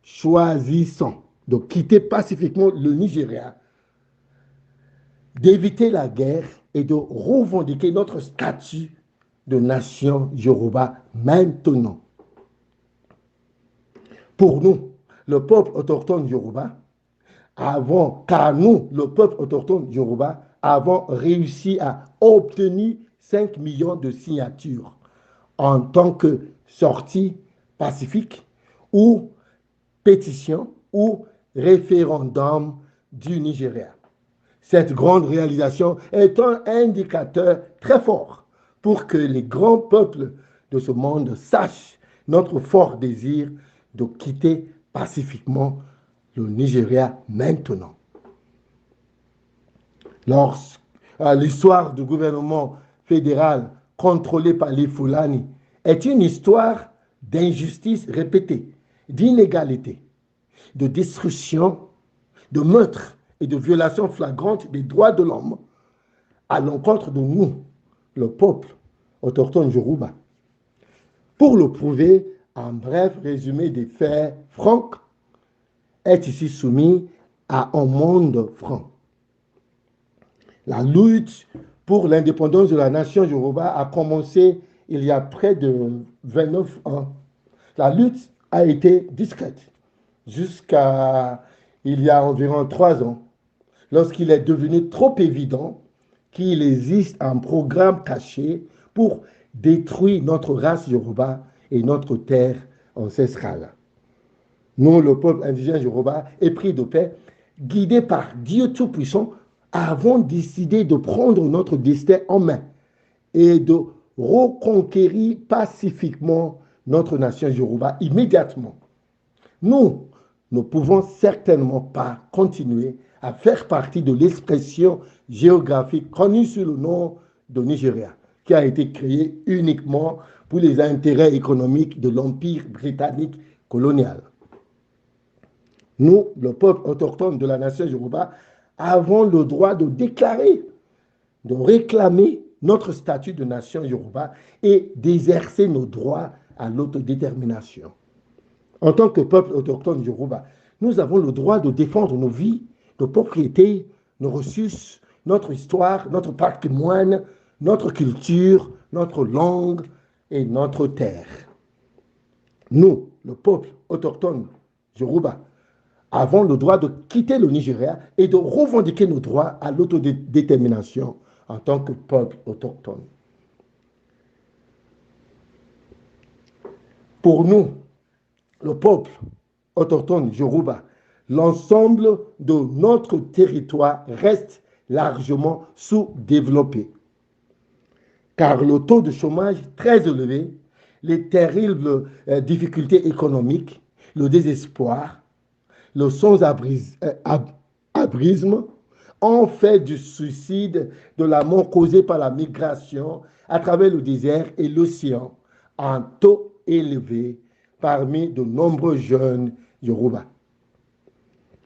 choisissons de quitter pacifiquement le Nigeria, d'éviter la guerre et de revendiquer notre statut de nation Yoruba maintenant. Pour nous, le peuple autochtone Yoruba, car nous, le peuple autochtone Yoruba, avons réussi à obtenir 5 millions de signatures en tant que sortie pacifique ou pétition ou référendum du Nigeria. Cette grande réalisation est un indicateur très fort pour que les grands peuples de ce monde sachent notre fort désir de quitter pacifiquement le Nigeria maintenant. L'histoire du gouvernement fédéral contrôlé par les Fulani est une histoire d'injustice répétée, d'inégalité, de destruction, de meurtre et de violation flagrante des droits de l'homme à l'encontre de nous, le peuple autochtone Yoruba. Pour le prouver, un bref résumé des faits francs est ici soumis à un monde franc. La lutte pour l'indépendance de la nation Yoruba a commencé il y a près de 29 ans. La lutte a été discrète jusqu'à il y a environ 3 ans, lorsqu'il est devenu trop évident qu'il existe un programme caché pour détruire notre race Yoruba et notre terre ancestrale. Nous, le peuple indigène Yoruba, épris de paix, guidés par Dieu Tout-Puissant, avons décidé de prendre notre destin en main et de reconquérir pacifiquement notre nation Yoruba immédiatement. Nous ne pouvons certainement pas continuer à faire partie de l'expression géographique connue sous le nom de Nigeria, qui a été créée uniquement pour les intérêts économiques de l'Empire britannique colonial. Nous, le peuple autochtone de la nation Yoruba, avons le droit de déclarer, de réclamer notre statut de nation Yoruba et d'exercer nos droits à l'autodétermination. En tant que peuple autochtone Yoruba, nous avons le droit de défendre nos vies, nos propriétés, nos ressources, notre histoire, notre patrimoine, notre culture, notre langue et notre terre. Nous, le peuple autochtone Yoruba, avons le droit de quitter le Nigeria et de revendiquer nos droits à l'autodétermination en tant que peuple autochtone. Pour nous, le peuple autochtone Yoruba, l'ensemble de notre territoire reste largement sous-développé, car le taux de chômage très élevé, les terribles difficultés économiques, le désespoir, le sans-abrisme ont fait du suicide, de la mort causée par la migration à travers le désert et l'océan un taux élevé parmi de nombreux jeunes Yoruba.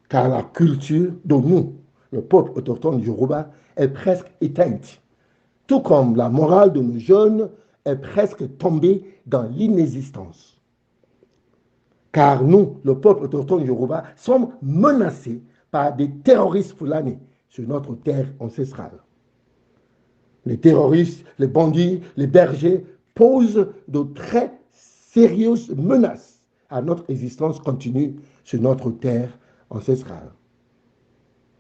Car la culture de nous, le peuple autochtone Yoruba, est presque éteinte, tout comme la morale de nos jeunes est presque tombée dans l'inexistence. Car nous, le peuple autochtone Yoruba, sommes menacés par des terroristes Fulani sur notre terre ancestrale. Les terroristes, les bandits, les bergers posent de très sérieuses menaces à notre existence continue sur notre terre ancestrale.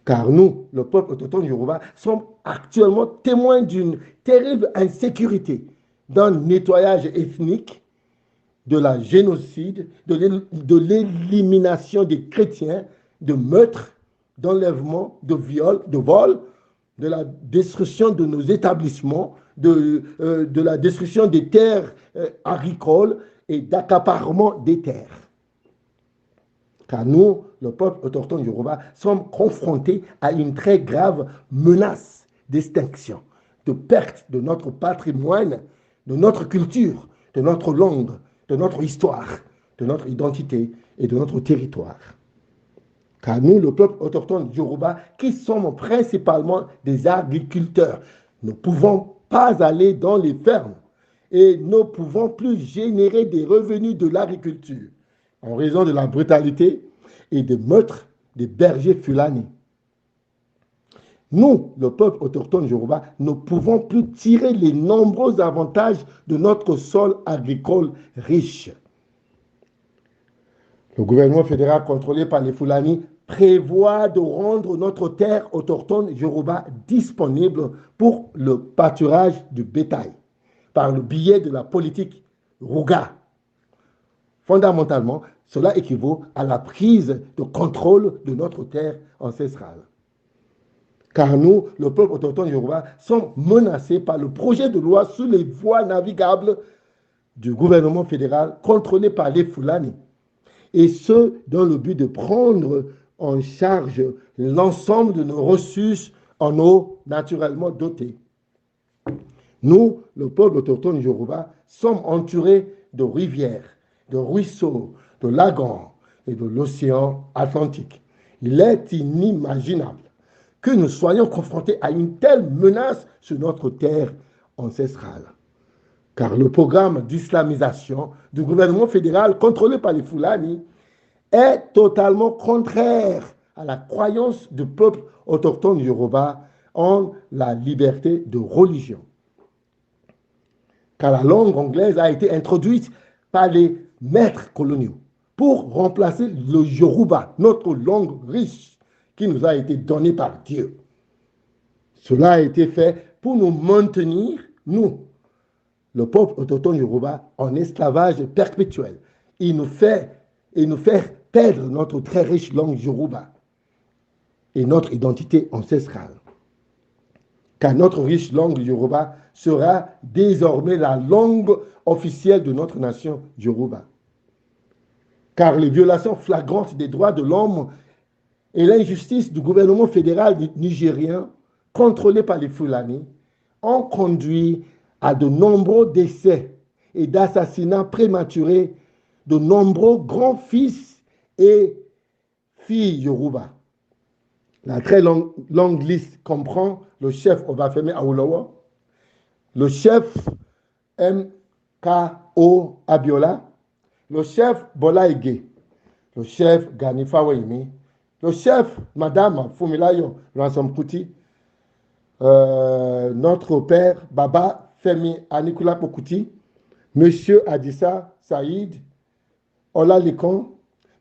Car nous, le peuple autochtone Yoruba, sommes actuellement témoins d'une terrible insécurité, d'un nettoyage ethnique, de la génocide, de l'élimination des chrétiens, de meurtres, d'enlèvements, de viols, de vols, de la destruction de nos établissements, de la destruction des terres agricoles et d'accaparement des terres. Car nous, le peuple autochtone Yoruba, sommes confrontés à une très grave menace d'extinction, de perte de notre patrimoine, de notre culture, de notre langue, de notre histoire, de notre identité et de notre territoire. Car nous, le peuple autochtone Yoruba, qui sommes principalement des agriculteurs, ne pouvons pas aller dans les fermes et ne pouvons plus générer des revenus de l'agriculture en raison de la brutalité et des meurtres des bergers Fulani. Nous, le peuple autochtone Yoruba, ne pouvons plus tirer les nombreux avantages de notre sol agricole riche. Le gouvernement fédéral contrôlé par les Fulani prévoit de rendre notre terre autochtone Yoruba disponible pour le pâturage du bétail par le biais de la politique Ruga. Fondamentalement, cela équivaut à la prise de contrôle de notre terre ancestrale. Car nous, le peuple autochtone Yoruba, sommes menacés par le projet de loi sur les voies navigables du gouvernement fédéral contrôlé par les Fulani. Et ce, dans le but de prendre en charge l'ensemble de nos ressources en eau naturellement dotées. Nous, le peuple autochtone Yoruba, sommes entourés de rivières, de ruisseaux, de lagons et de l'océan Atlantique. Il est inimaginable que nous soyons confrontés à une telle menace sur notre terre ancestrale. Car le programme d'islamisation du gouvernement fédéral contrôlé par les Fulani est totalement contraire à la croyance du peuple autochtone Yoruba en la liberté de religion. Car la langue anglaise a été introduite par les maîtres coloniaux pour remplacer le Yoruba, notre langue riche, qui nous a été donnée par Dieu. Cela a été fait pour nous maintenir, nous, le peuple autochtone Yoruba, en esclavage perpétuel. Il nous fait perdre notre très riche langue Yoruba et notre identité ancestrale. Car notre riche langue Yoruba sera désormais la langue officielle de notre nation Yoruba. Car les violations flagrantes des droits de l'homme et l'injustice du gouvernement fédéral nigérien, contrôlé par les Fulani, ont conduit à de nombreux décès et d'assassinats prématurés de nombreux grands-fils et filles Yoruba. La très longue liste comprend le chef Obafemi Awolowo, le chef M.K.O. Abiola, le chef Bola Ige, le chef Gani Fawehinmi, le chef Madame Fumilayo Ransome Kuti, notre père Baba Femi Anikulapo Kuti, Monsieur Adissa Saïd Olalekon,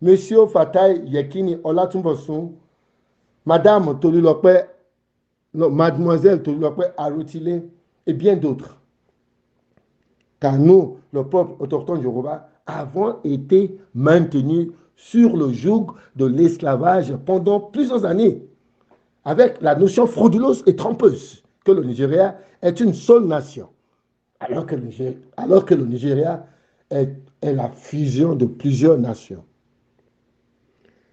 Monsieur Fatai Yekini Olatunbosun, Madame Tolulope, Mademoiselle Tolulope Arutile et bien d'autres. Car nous, le peuple autochtone Yoruba, avons été maintenus sur le joug de l'esclavage pendant plusieurs années, avec la notion frauduleuse et trompeuse que le Nigeria est une seule nation, alors que le Nigeria est la fusion de plusieurs nations.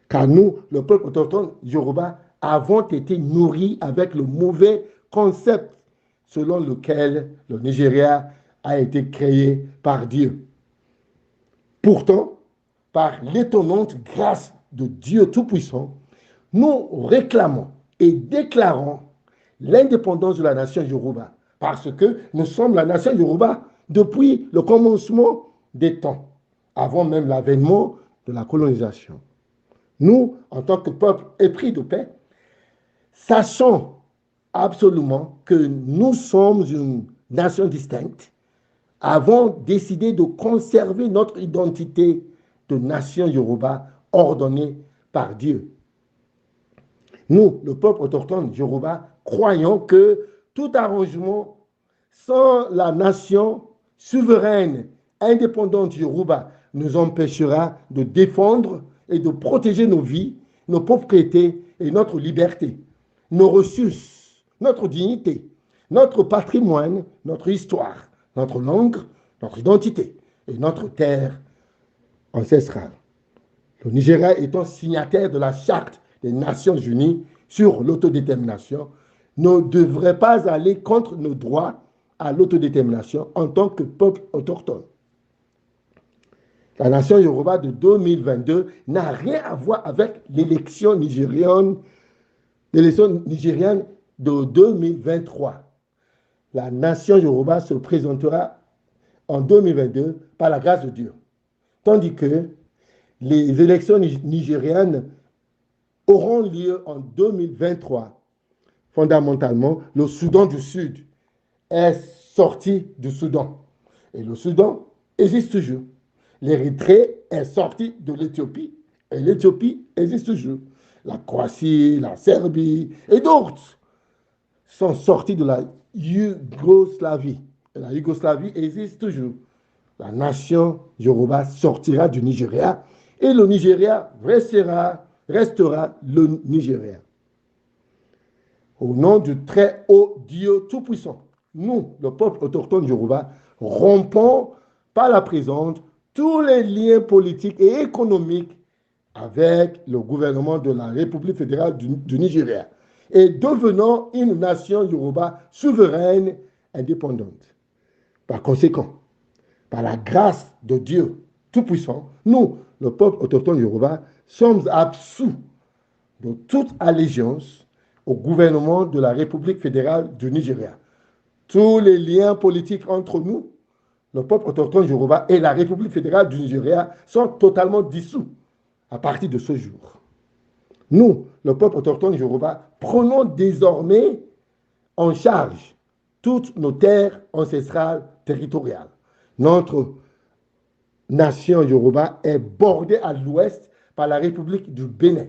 Car nous, le peuple autochtone Yoruba, avons été nourris avec le mauvais concept selon lequel le Nigeria a été créé par Dieu. Pourtant, par l'étonnante grâce de Dieu Tout-Puissant, nous réclamons et déclarons l'indépendance de la nation Yoruba, parce que nous sommes la nation Yoruba depuis le commencement des temps, avant même l'avènement de la colonisation. Nous, en tant que peuple épris de paix, sachons absolument que nous sommes une nation distincte, avons décidé de conserver notre identité de nation Yoruba ordonnée par Dieu. Nous, le peuple autochtone Yoruba, croyons que tout arrangement sans la nation souveraine, indépendante Yoruba nous empêchera de défendre et de protéger nos vies, nos propriétés et notre liberté, nos ressources, notre dignité, notre patrimoine, notre histoire, notre langue, notre identité et notre terre ancestrale. Le Nigeria étant signataire de la Charte des Nations Unies sur l'autodétermination, ne devrait pas aller contre nos droits à l'autodétermination en tant que peuple autochtone. La nation Yoruba de 2022 n'a rien à voir avec l'élection nigérienne de 2023. La nation Yoruba se présentera en 2022 par la grâce de Dieu. Tandis que les élections nigériennes auront lieu en 2023. Fondamentalement, le Soudan du Sud est sorti du Soudan. Et le Soudan existe toujours. L'Érythrée est sortie de l'Éthiopie. Et l'Éthiopie existe toujours. La Croatie, la Serbie et d'autres sont sortis de la Yougoslavie. Et la Yougoslavie existe toujours. La nation Yoruba sortira du Nigeria et le Nigeria restera le Nigeria. Au nom du très haut Dieu Tout-Puissant, nous, le peuple autochtone Yoruba, rompons par la présente tous les liens politiques et économiques avec le gouvernement de la République fédérale du Nigeria et devenons une nation Yoruba souveraine, indépendante. Par conséquent, par la grâce de Dieu Tout-Puissant, nous, le peuple autochtone Yoruba, sommes absous de toute allégeance au gouvernement de la République fédérale du Nigeria. Tous les liens politiques entre nous, le peuple autochtone Yoruba et la République fédérale du Nigeria sont totalement dissous à partir de ce jour. Nous, le peuple autochtone Yoruba, prenons désormais en charge toutes nos terres ancestrales territoriales. Notre nation Yoruba est bordée à l'ouest par la République du Bénin,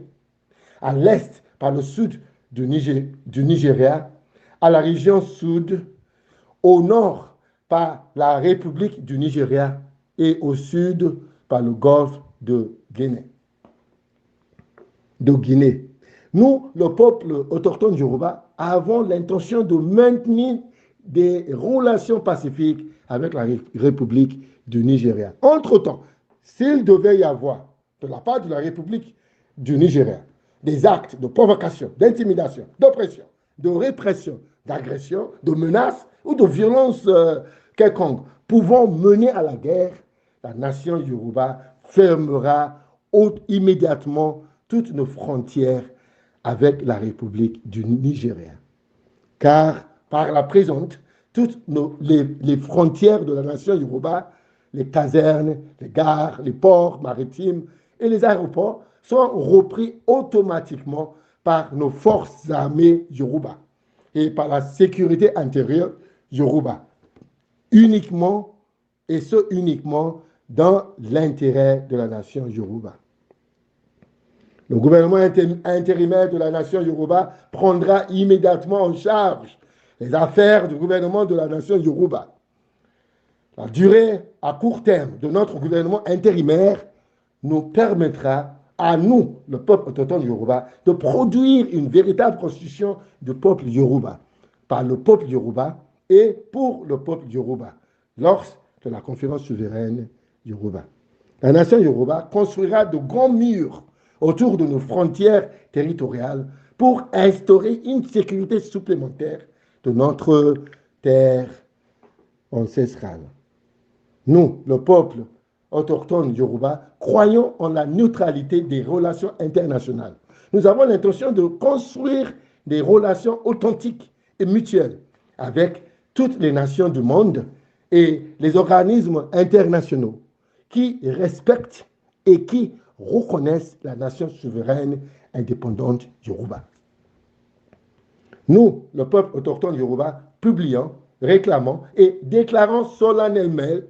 à l'est par le sud du Nigeria, à la région sud, au nord par la République du Nigeria et au sud par le golfe de Guinée. Nous, le peuple autochtone Yoruba, avons l'intention de maintenir des relations pacifiques avec la République du Nigeria. Entre-temps, s'il devait y avoir de la part de la République du Nigeria des actes de provocation, d'intimidation, d'oppression, de répression, d'agression, de menaces ou de violence quelconque pouvant mener à la guerre, la nation Yoruba fermera immédiatement toutes nos frontières avec la République du Nigeria. Car par la présente, toutes les frontières de la nation Yoruba, les casernes, les gares, les ports maritimes et les aéroports sont repris automatiquement par nos forces armées Yoruba et par la sécurité intérieure Yoruba, uniquement dans l'intérêt de la nation Yoruba. Le gouvernement intérimaire de la nation Yoruba prendra immédiatement en charge les affaires du gouvernement de la nation Yoruba. La durée à court terme de notre gouvernement intérimaire nous permettra à nous, le peuple autochtone Yoruba, de produire une véritable constitution du peuple Yoruba, par le peuple Yoruba et pour le peuple Yoruba, lors de la conférence souveraine Yoruba. La nation Yoruba construira de grands murs autour de nos frontières territoriales pour instaurer une sécurité supplémentaire de notre terre ancestrale. Nous, le peuple autochtone Yoruba, croyons en la neutralité des relations internationales. Nous avons l'intention de construire des relations authentiques et mutuelles avec toutes les nations du monde et les organismes internationaux qui respectent et qui reconnaissent la nation souveraine indépendante Yoruba. Nous, le peuple autochtone Yoruba, publions, réclamons et déclarons solennellement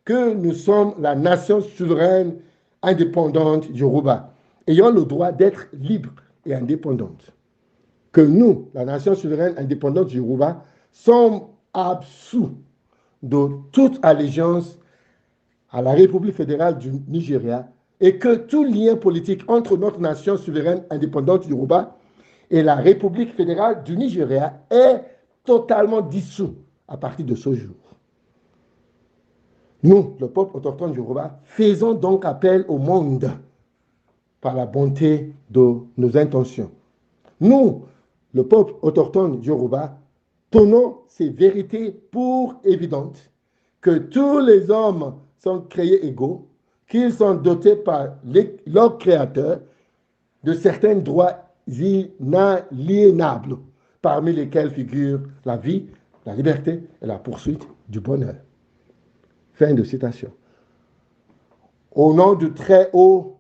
que nous sommes la nation souveraine indépendante Yoruba, ayant le droit d'être libre et indépendante. Que nous, la nation souveraine indépendante Yoruba, sommes absous de toute allégeance à la République fédérale du Nigeria et que tout lien politique entre notre nation souveraine indépendante Yoruba et la République fédérale du Nigeria est totalement dissous à partir de ce jour. Nous, le peuple autochtone Yoruba, faisons donc appel au monde par la bonté de nos intentions. Nous, le peuple autochtone Yoruba, tenons ces vérités pour évidentes, que tous les hommes sont créés égaux, qu'ils sont dotés par leur Créateur de certains droits inaliénables, parmi lesquels figurent la vie, la liberté et la poursuite du bonheur. Fin de citation. Au nom du très haut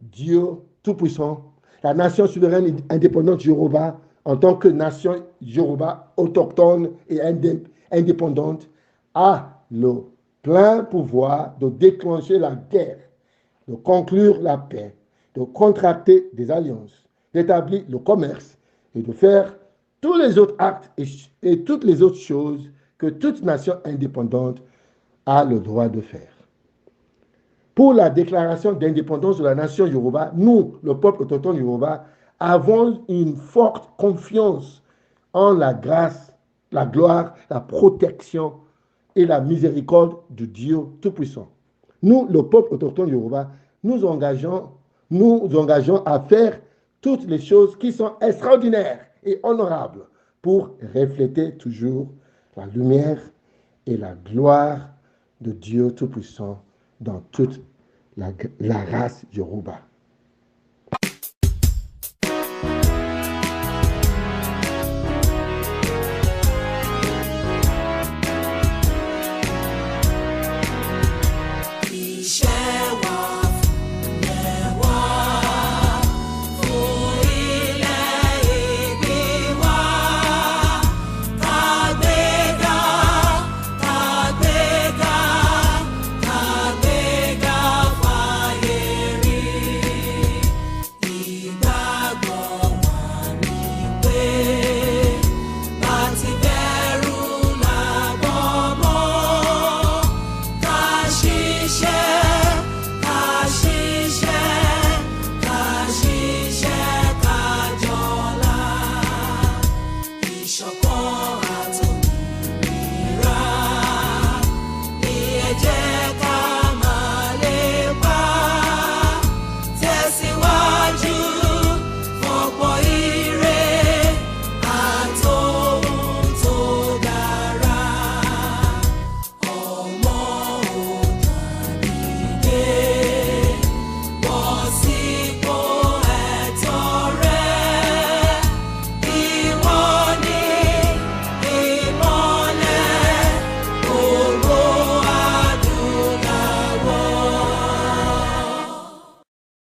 Dieu Tout-Puissant, la nation souveraine indépendante Yoruba, en tant que nation Yoruba autochtone et indépendante, a le plein pouvoir de déclencher la guerre, de conclure la paix, de contracter des alliances, d'établir le commerce et de faire tous les autres actes et toutes les autres choses que toute nation indépendante a le droit de faire. Pour la déclaration d'indépendance de la nation Yoruba, nous, le peuple autochtone Yoruba, avons une forte confiance en la grâce, la gloire, la protection et la miséricorde de Dieu Tout-Puissant. Nous, le peuple autochtone Yoruba, nous engageons à faire toutes les choses qui sont extraordinaires et honorables pour refléter toujours la lumière et la gloire de Dieu Tout-Puissant dans toute la race Yoruba.